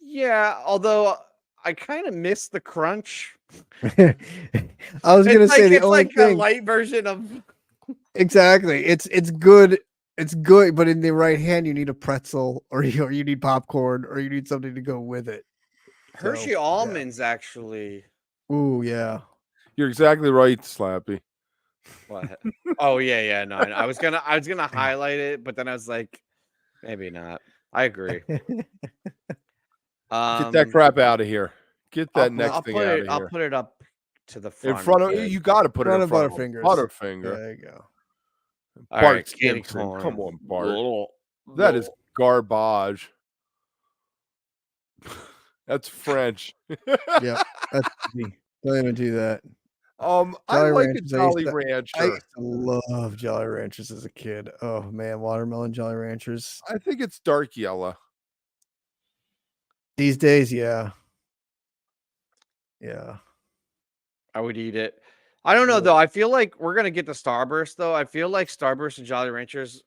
Yeah, although I kind of miss the crunch. I was gonna say the It's only like a thing. light version of Exactly. It's good. It's good, but in the right hand, you need a pretzel, or you need popcorn, or you need something to go with it. Hershey So, almonds, actually. yeah. Ooh, yeah. You're exactly right, Slappy. What? Oh yeah, no. I was gonna highlight it, but then I was like, maybe not. I agree. Get that crap out of here. Get that next thing out of I'll here. put it up to the front. In front of good. you, got to put it in front of Butterfingers. Butterfinger. There you go. All Bart right, candy Simpson. corn. Come on, Bart. That is garbage. That's French. Yeah. That's easy. Don't even do that. I Jolly like a Ranchers, Jolly I Rancher. used to love Jolly Ranchers as a kid. Oh man, watermelon Jolly Ranchers. I think it's dark yellow. These days, yeah. Yeah. I would eat it. I don't know though. I feel like we're gonna get the Starburst though. I feel like Starburst and Jolly Ranchers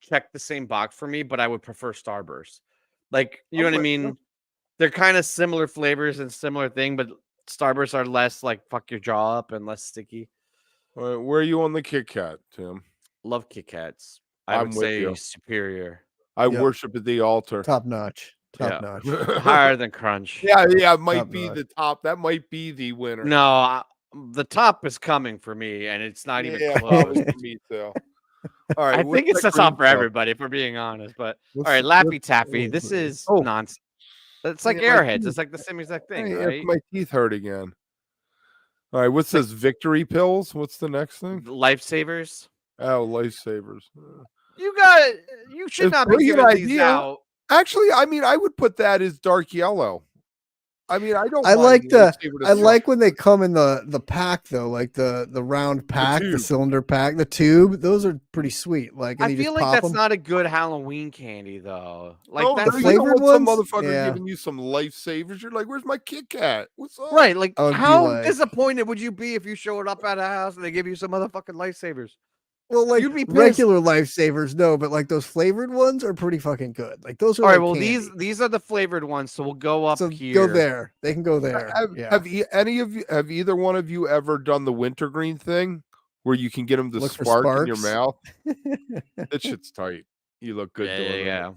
check the same box for me, but I would prefer Starburst. Like, you know what I mean? They're kind of similar flavors and similar thing, but Starbursts are less like fuck your jaw up and less sticky. All right, where are you on the Kit Kat, Tim? Love Kit Kats. I I'm would with say you. superior. I Yep. worship at the altar. Top notch. Top Yeah. notch. Higher than Crunch. Yeah, it might Top be notch. the top. That might be the winner. No, the top is coming for me, and it's not even close. Probably for me too. All right, I what's think it's that the top green for stuff? everybody, if we're being honest. But What's- all right, Laffy what's- Taffy. This is Oh. nonsense. It's like Yeah, my Airheads. teeth. It's like the same exact thing, Hey, right? my teeth hurt again. All right, what's this? Victory pills? What's the next thing? Lifesavers. Oh, lifesavers. You should It's not be brilliant giving these idea. out. Actually, I mean, I would put that as dark yellow. I mean, I don't. I mind like lifesaver to I like suck. when they come in the pack though, like the round pack, the tube. cylinder pack, the tube. Those are pretty sweet. Like, and I you feel just like pop that's them. not a good Halloween candy though. Like Oh, that's no, you flavored don't want some ones? motherfucker Yeah. giving you some lifesavers. You're like, "Where's my Kit Kat? What's up?" right. Like, I would be how like- disappointed would you be if you showed up at a house and they give you some motherfucking lifesavers? Well, like You'd be pissed. regular lifesavers, no, but like those flavored ones are pretty fucking good. Like those are All right. like Well, candy. these are the flavored ones, so we'll go up So here. go there. They can go there. Have either one of you ever done the wintergreen thing where you can get them to Look for spark in your sparks? mouth? That shit's tight. You look good doing that. Yeah.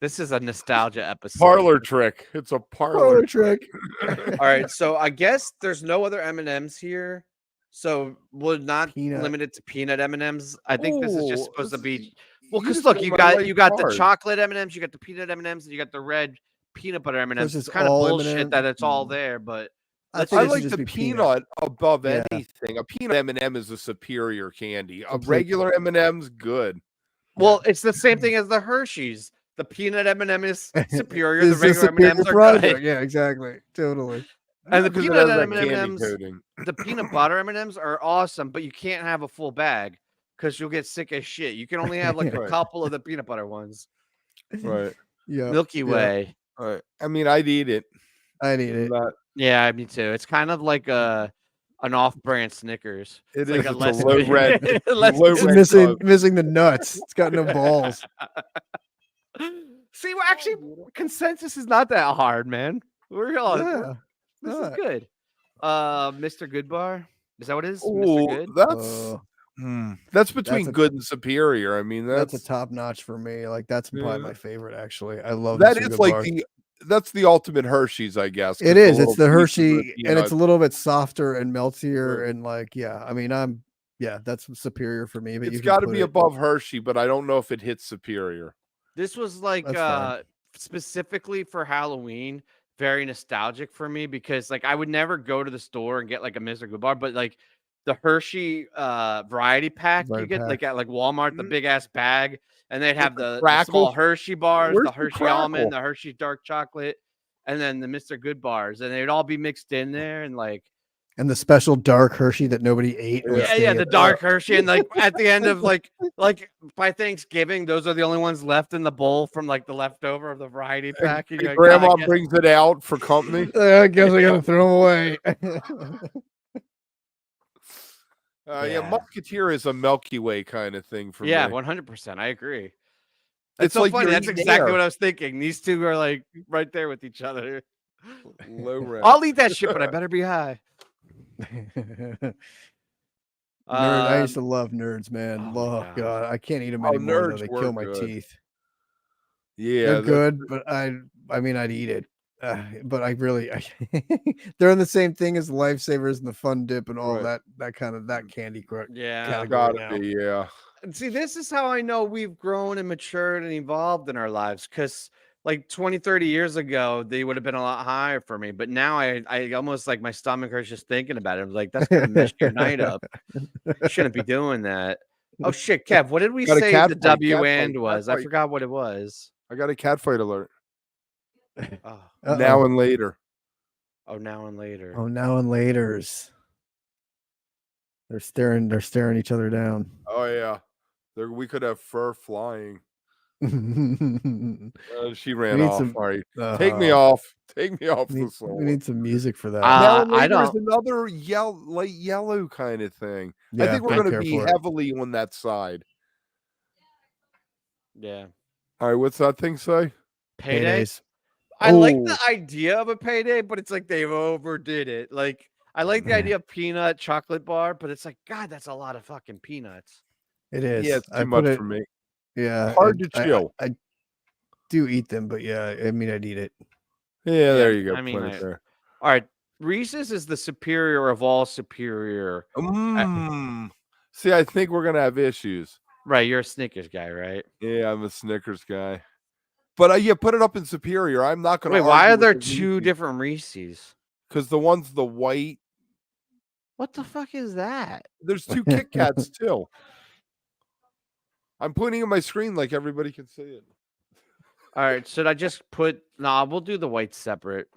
This is a nostalgia episode. Parlor trick. It's a parlor Parlor trick. All right, so I guess there's no other M&Ms here, so we're not Peanut. limited to peanut M&Ms. I think this is just Ooh, supposed to this be is- well, you because just look, made you my got life the hard. chocolate M&Ms, you got the peanut M&Ms, and you got the red peanut butter M&Ms. it's It's kind of all bullshit M&Ms? that it's all there, but I let's think I it should like just the be peanut above Yeah. anything. A peanut M&M is a superior candy. A Completely. regular M&M's good. well, it's the same thing as the Hershey's. The peanut M&M is superior. The It's a regular superior M&Ms are product. good. Yeah, exactly. Totally. And the because it peanut has that candy M&Ms, coating. the peanut butter M&Ms are awesome, but you can't have a full bag because you'll get sick as shit. You can only have like a Right. couple of the peanut butter ones. Right. Yeah. Milky Way. Right. I mean, I'd eat it. I need it. Not- Yeah, me too. It's kind of like an off-brand Snickers. It It's like is. a It's less a low red. less low It's red missing cup. missing the nuts. It's got no balls. See, well, actually, consensus is not that hard, man. We're all Yeah. this is not. good. Mr. Goodbar, is that what it is? Mr. Oh, Good. that's between a- good and superior. I mean, That's that's a top notch for me. Like that's probably Yeah. my favorite. Actually, I love that Mr. is Good like Bar. that's the ultimate Hershey's, I guess. 'cause It is. little It's the pieces of Hershey, and it's peanut- a little bit softer and meltier, Right. and like, yeah. I mean, that's superior for me. But It's you can got to put be it- above Hershey, but I don't know if it hits superior. This was like That's fine. specifically for Halloween, very nostalgic for me because like I would never go to the store and get like a Mr. Goodbar, but like the Hershey variety pack you Variety get like pack. at like Walmart, the Mhm. big ass bag, and they'd have the Crackle? small Hershey bars, Where's the the Hershey Crackle? almond, the Hershey dark chocolate, and then the Mr. Good bars, and they'd all be mixed in there and like And the special dark Hershey that nobody ate. would yeah, stay yeah, in the there. dark Hershey, and like at the end of like by Thanksgiving, those are the only ones left in the bowl from like the leftover of the variety pack. And And you're like, grandma "God, I guess-" brings it out for company. I guess I gotta throw them away. Yeah, Yeah. Musketeer is a Milky Way kind of thing for Yeah, me. 100%. I agree. It's It's so like funny. you're That's eating exactly air. what I was thinking. These two are like right there with each other. Low red. I'll eat that shit, but I better be high. Nerd. I used to love nerds, man. oh my Oh God. god, I can't eat them Oh, anymore. Though. nerds They were kill my good. teeth. Yeah, They're that's- good, but I mean, I'd eat it. But I really, they're in the same thing as the Lifesavers and the Fun Dip and all Right. that kind of that candy Yeah. category Gotta now. be, yeah. And see, this is how I know we've grown and matured and evolved in our lives. Because like 20, 30 years ago, they would have been a lot higher for me. But now I almost like my stomach hurts just thinking about it. I'm like, that's going to mess your night up. You shouldn't be doing that. Oh, shit, Kev, what did we Got a say cat the fight, W cat and fight, was? cat I fight. forgot what it was. I got a cat fight alert. Oh, Now and later. now and later. Oh, now and later's. They're staring each other down. Oh yeah. We could have fur flying. She ran need off. some- All right. Take me Uh, off. Take me off we the soul. we need some music for that. Now and I later is don't. another light yellow kind of thing. I Yeah, think we're don't going to care be for it. heavily on that side. Yeah. All right, what's that thing say? Payday. Paydays. I like Oh. the idea of a payday, but it's like they've overdid it. Like I like the idea of peanut chocolate bar, but it's like, God, that's a lot of fucking peanuts. It is. Yeah, it's I too put much it. for me. Yeah, Hard it- to chew. I do eat them, but yeah, I mean, I'd eat it. Yeah, there you go. I mean, Plenty there. All right. Reese's is the superior of all superior. See, I think we're gonna have issues. Right. You're a Snickers guy, right? Yeah, I'm a Snickers guy. But yeah, put it up in superior. I'm not gonna. Wait, why are there two different Reese's? Because the one's the white. What the fuck is that? There's two Kit Kats too. I'm pointing at my screen like everybody can see it. All right. Should I just put nah, we'll do the whites separate.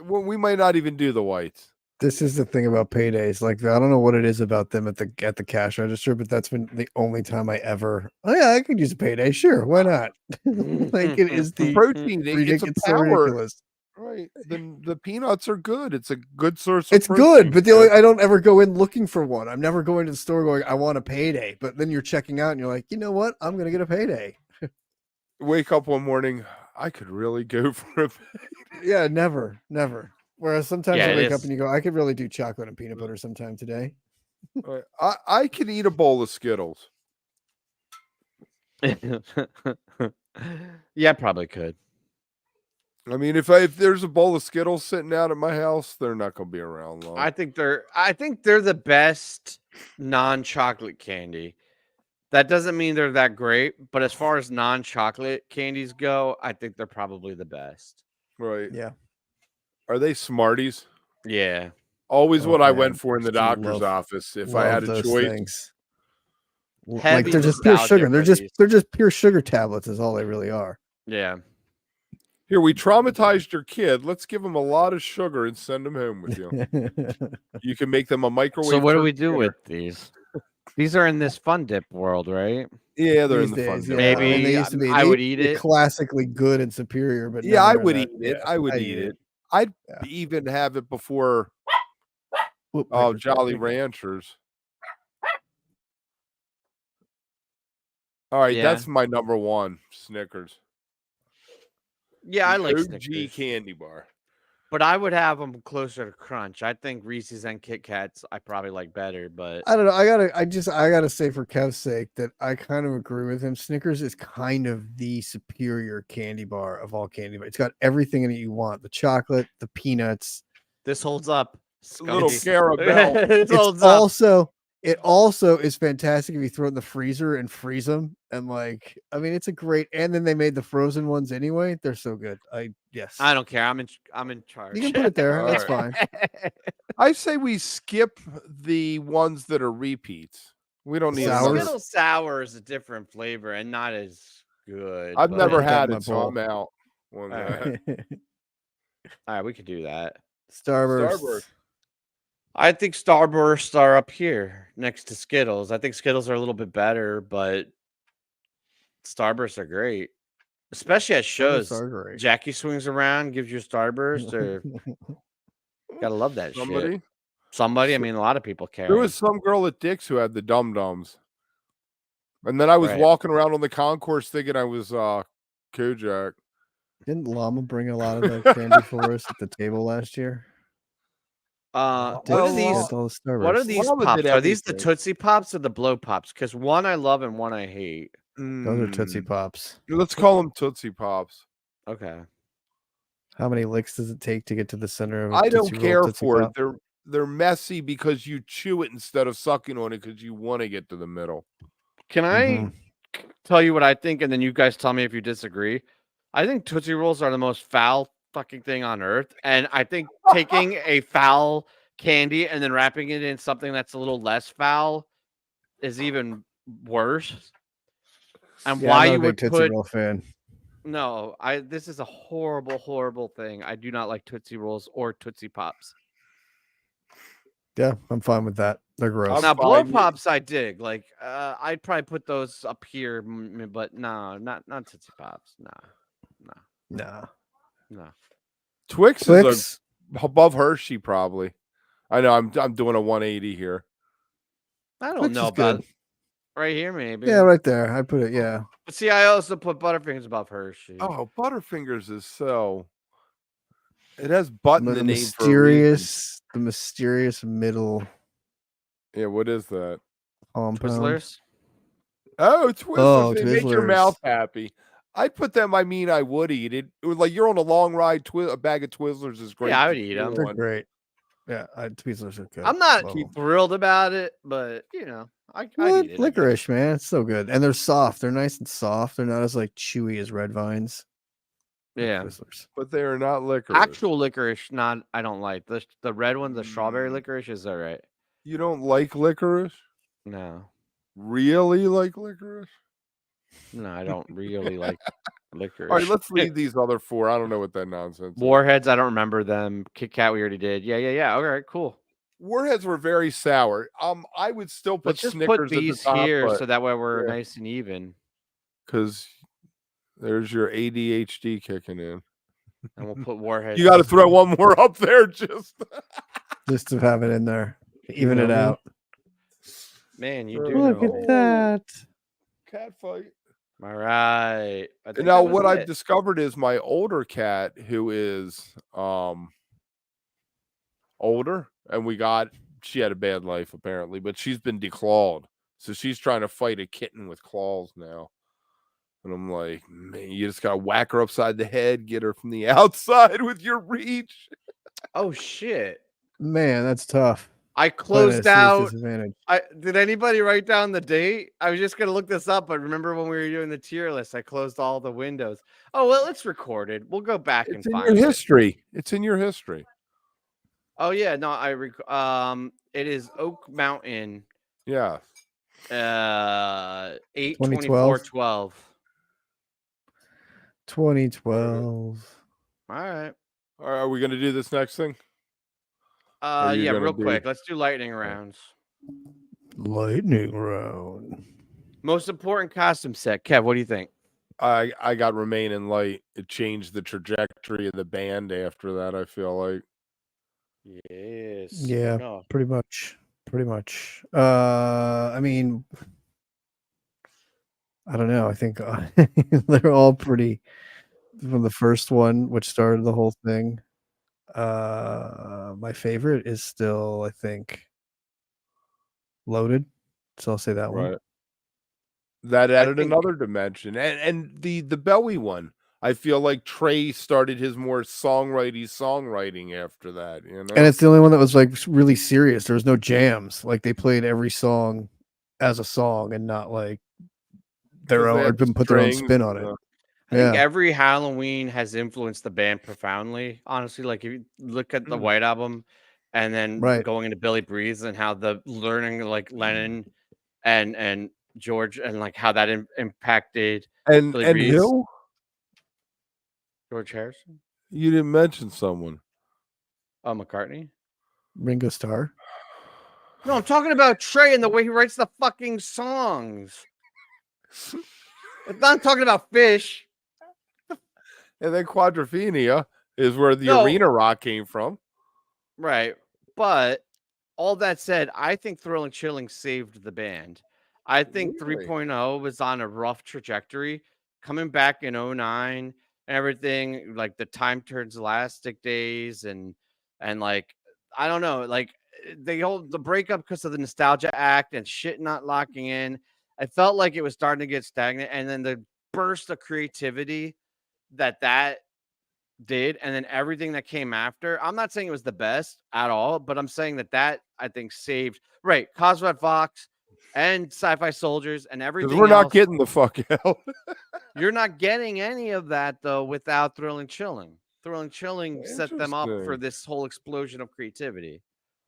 Well, we might not even do the whites. This is the thing about paydays. Like, I don't know what it is about them at the cash register, but that's been the only time I ever. Oh yeah, I could use a payday. Sure, why not? Like, it is the Protein. It's a it's so power. ridiculous. Right. The peanuts are good. It's a good source of It's good, but I don't ever go in looking for one. I'm never going to the store going, I want a payday. But then you're checking out and you're like, you know what? I'm gonna get a payday. wake up one morning, I could really go for a Yeah, never. Whereas sometimes Yeah, I it wake up is. and you go, I could really do chocolate and peanut butter sometime today. I could eat a bowl of Skittles. Yeah, probably could. I mean, if there's a bowl of Skittles sitting out at my house, they're not gonna be around long. I think they're the best non-chocolate candy. That doesn't mean they're that great, but as far as non-chocolate candies go, I think they're probably the best. Right? Yeah. Are they Smarties? Yeah. Always Oh, what I man, went for in the used to doctor's love- office. If I Love had a those choice, things. Like Heavy they're just pure nostalgia sugar. for They're just pure sugar tablets. Is all they really are. Yeah. here we traumatized your kid. Let's give him a lot of sugar and send him home with you. You can make them a microwave. So what do we turkey do dinner. with these? These are in this Fun Dip world, right? Yeah, they're in These the fun. days, dip. yeah. I mean, Maybe they used to be. I they would used eat to be it. classically good and superior, but Yeah, I never in would that- eat it. yeah, I would I'd eat it. I'd Yeah. even have it before Whoop, oh Piper's Jolly barking. Ranchers. All right, Yeah. that's my number one. Snickers. Yeah, I The like OG Snickers. candy bar. But I would have them closer to Crunch. I think Reese's and Kit Kats I probably like better, but I don't know. I gotta say for Kev's sake that I kind of agree with him. Snickers is kind of the superior candy bar of all candy bars. It's got everything in it you want: the chocolate, the peanuts. this holds up. Little Scumby. caramel. It holds up. It also is fantastic if you throw it in the freezer and freeze them. And like, I mean, it's a great. And then they made the frozen ones anyway. They're so good. Yes, I don't care. I'm in charge. you can put it there. All That's right. fine. I say we skip the ones that are repeats. We don't need Sours? another. Skittle sour is a different flavor and not as good. I've but- never put that had in my it, so bowl. I'm out on All that. right. All right, we could do that. Starburst. Starburst. I think Starbursts are up here next to Skittles. I think Skittles are a little bit better, but Starbursts are great, especially at shows. Starbursts are great. Jackie swings around, gives you a Starburst, or gotta love that shit. Somebody, I mean, a lot of people carry. There was some girl at Dick's who had the Dum Dums. And then I was Right. walking around on the concourse thinking I was Kojak. Didn't Llama bring a lot of that candy for us at the table last year? What Well, are these? Got all the What are Starbursts. these Llama pops? did Are these the everything. Tootsie Pops or the Blow Pops? Because one I love and one I hate. Those are Tootsie Pops. Let's call them Tootsie Pops. Okay. How many licks does it take to get to the center of a I don't Tootsie Roll, care Tootsie for Pop? it. They're messy because you chew it instead of sucking on it because you want to get to the middle. Can I Mhm. tell you what I think, and then you guys tell me if you disagree? I think Tootsie Rolls are the most foul fucking thing on earth, and I think taking a foul candy and then wrapping it in something that's a little less foul is even worse. And Yeah, why I'm not you a big would Tootsie put Roll fan. no, this is a horrible, horrible thing. I do not like Tootsie Rolls or Tootsie Pops. Yeah, I'm fine with that. They're gross. I'm Now, Blow fine. Pops, I dig. Like, I'd probably put those up here, but no, not Tootsie Pops. Nah. No. Twix is Twix. above Hershey, probably. I know I'm doing a 180 here. I don't Twix know is about good. right here, maybe. Yeah, right there. I put it. Yeah. But see, I also put Butterfingers above Hershey. Oh, Butterfingers is so. It has butt in The the name for a reason. the mysterious middle Yeah, what is that? compound. Twizzlers. Oh, Twizzlers. Oh, They make your Twizzlers. mouth happy. I'd put them. I mean, I would eat it. It was like you're on a long ride. A bag of Twizzlers is great. Yeah, I to would eat chew 'em. They're on. great. Yeah, Twizzlers are good. I'm not Love 'em. thrilled about it, but you know, I'd What? eat it. I guess. Licorice, man. It's so good. And they're soft. They're nice and soft. They're not as like chewy as red vines. Yeah. Twizzlers. But they are not licorice. Actual licorice, I don't like the red one. The strawberry licorice is all right. You don't like licorice? No, Really like licorice? no, I don't really like licorice. All right, let's leave these other four. I don't know what that nonsense is. Warheads, I don't remember them. Kit Kat, we already did. Yeah. All right, cool. Warheads were very sour. I would still put Let's just Snickers put these at the top, here so that way we're yeah. nice and even, because there's your ADHD kicking in. and we'll put Warheads. You got to throw one more up there, just Just to have it in there. Even it know. out. Man, you do Look know. at that. cat fight. All right. I think Now, that was what I've it. discovered is my older cat, who is older, and she had a bad life apparently, but she's been declawed, so she's trying to fight a kitten with claws now. And I'm like, man, you just gotta whack her upside the head, get her from the outside with your reach. Oh shit! Man, that's tough. I Playing at a closed serious out. disadvantage. Did anybody write down the date? I was just gonna look this up, but remember when we were doing the tier list, I closed all the windows. Oh well, it's recorded. We'll go back and It's in your find it. history. It's in your history. Oh yeah, no, it is Oak Mountain. Yeah. 8/24/12. 2012. All right. Are we gonna do this next thing? Are you Yeah, gonna real do- quick. Let's do lightning rounds. Lightning round. Most important costume set. Kev, what do you think? I got Remain in Light. It changed the trajectory of the band after that, I feel like. Yes. Yeah, No. pretty much. Pretty much. I mean, I don't know. I think they're all pretty from the first one, which started the whole thing. My favorite is still, I think, Loaded. So I'll say that one. Right. That added think- another dimension. And the Bowie one. I feel like Trey started his more songwriting after that, you know. And it's the only one that was like really serious. There was no jams. Like they played every song as a song and not like their 'Cause they own or had didn't put their own strings spin on and, it. I think Yeah. every Halloween has influenced the band profoundly. Honestly, like if you look at the Mm. White Album and then Right. going into Billy Breathes and how the learning like Lennon and George and like how that impacted and Billy and Breathes. who? George Harrison? You didn't mention someone. Oh, McCartney? Ringo Starr. No, I'm talking about Trey and the way he writes the fucking songs. I'm not talking about Fish. And then Quadrophenia is where the No. arena rock came from. Right. But all that said, I think Thrilling Chilling saved the band. I think Really? 3.0 was on a rough trajectory. Coming back in 09 and everything, like the Time Turns Elastic days and like I don't know, like they hold the breakup because of the nostalgia act and shit not locking in. I felt like it was starting to get stagnant, and then the burst of creativity that did, and then everything that came after. I'm not saying it was the best at all, but I'm saying that I think saved right Cosworth Vox and Sci-Fi Soldiers and everything. Because we're not else. getting the fuck out. You're not getting any of that though without Thrilling Chilling. Thrilling Chilling set them up for Interesting. this whole explosion of creativity.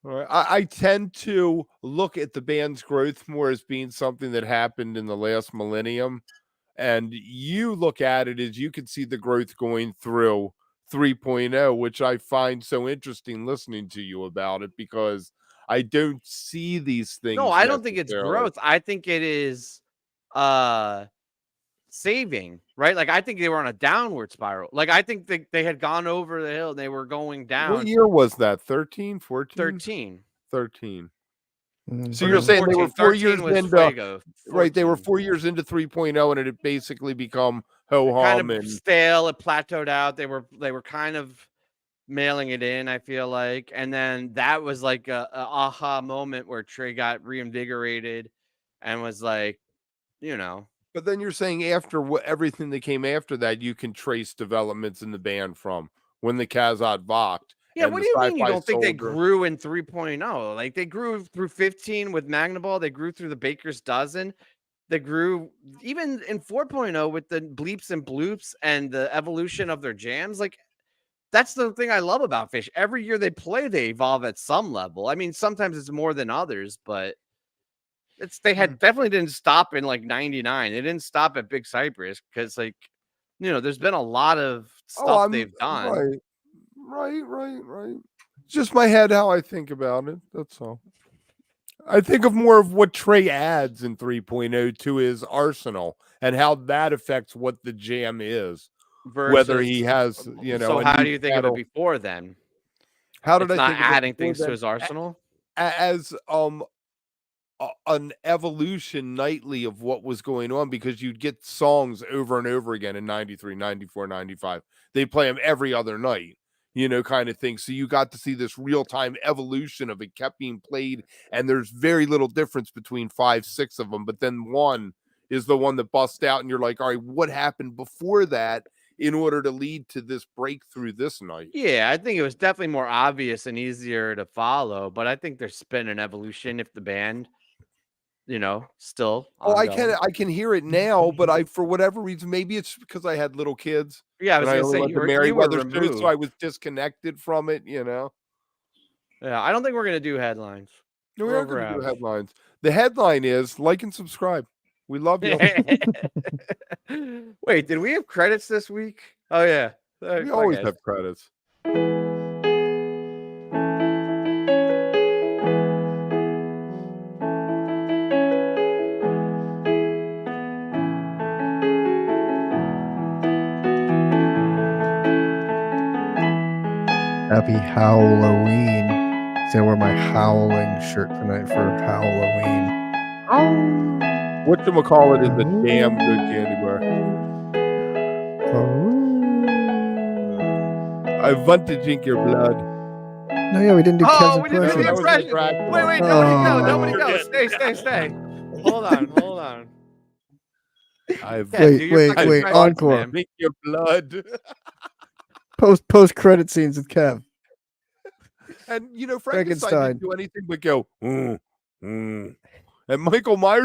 All right. I tend to look at the band's growth more as being something that happened in the last millennium. And you look at it as you can see the growth going through 3.0, which I find so interesting listening to you about it because I don't see these things. No, I don't think it's necessarily. growth. I think it is saving, right? Like I think they were on a downward spiral. Like I think they had gone over the hill and they were going down. What year was that? 13, 14? 13. 13. Mm. So you're saying they were 4 years into Fuego, right? They were 14. 4 years into 3.0, and it had basically become ho kind hum of and stale. It plateaued out. They were kind of mailing it in, I feel like, and then that was like a aha moment where Trey got reinvigorated and was like, you know. But then you're saying after everything that came after that, you can trace developments in the band from when the Kazat Vogt. Yeah, and what the do you mean you Sci-Fi don't think they Soldier. grew in 3.0? Like they grew through 15 with Magnaball. They grew through the Baker's Dozen. They grew even in 4.0 with the bleeps and bloops and the evolution of their jams. Like that's the thing I love about Fish. Every year they play, they evolve at some level. I mean, sometimes it's more than others, but they had definitely didn't stop in like 99. They didn't stop at Big Cypress because like, you know, there's been a lot of stuff they've done. Right. It's just my head how I think about it. That's all. I think of more of what Trey adds in 3.0 to his arsenal and how that affects what the jam is. Whether he has, you know. So a how new do you think of it pedal. before then? How did It's I not think of it adding before things to then? his arsenal? As an evolution nightly of what was going on, because you'd get songs over and over again in 93, 94, 95. They play them every other night, you know, kind of thing. So you got to see this real-time evolution of it kept being played, and there's very little difference between 5, 6 of them, but then one is the one that busts out, and you're like, all right, what happened before that in order to lead to this breakthrough this night? Yeah, I think it was definitely more obvious and easier to follow, but I think there's been an evolution if the band, still Oh, ongoing. I can hear it now, but I, for whatever reason, maybe it's because I had little kids. Yeah, I was and I gonna only say went to you were Merriweather shows, removed. so I was disconnected from it. Yeah, I don't think we're gonna do headlines. No, we We're are going to do over headlines. The headline is like and subscribe. We love you. Wait, did we have credits this week? Oh yeah. We always have credits. Happy Halloween. So I wear my howling shirt tonight for Halloween. Whatchamacallit is a damn good candy bar. I want to drink your blood. No, yeah, we didn't do Kev's we didn't do the impression. That was impression. the Wait, Dracula. nobody go. Oh. Stay. Hold on. Yeah, do your Wait, fucking impression, encore. man. Drink your blood. Post credit scenes with Kev. And Frankenstein Frankenstein. didn't do anything but go, and Michael Myers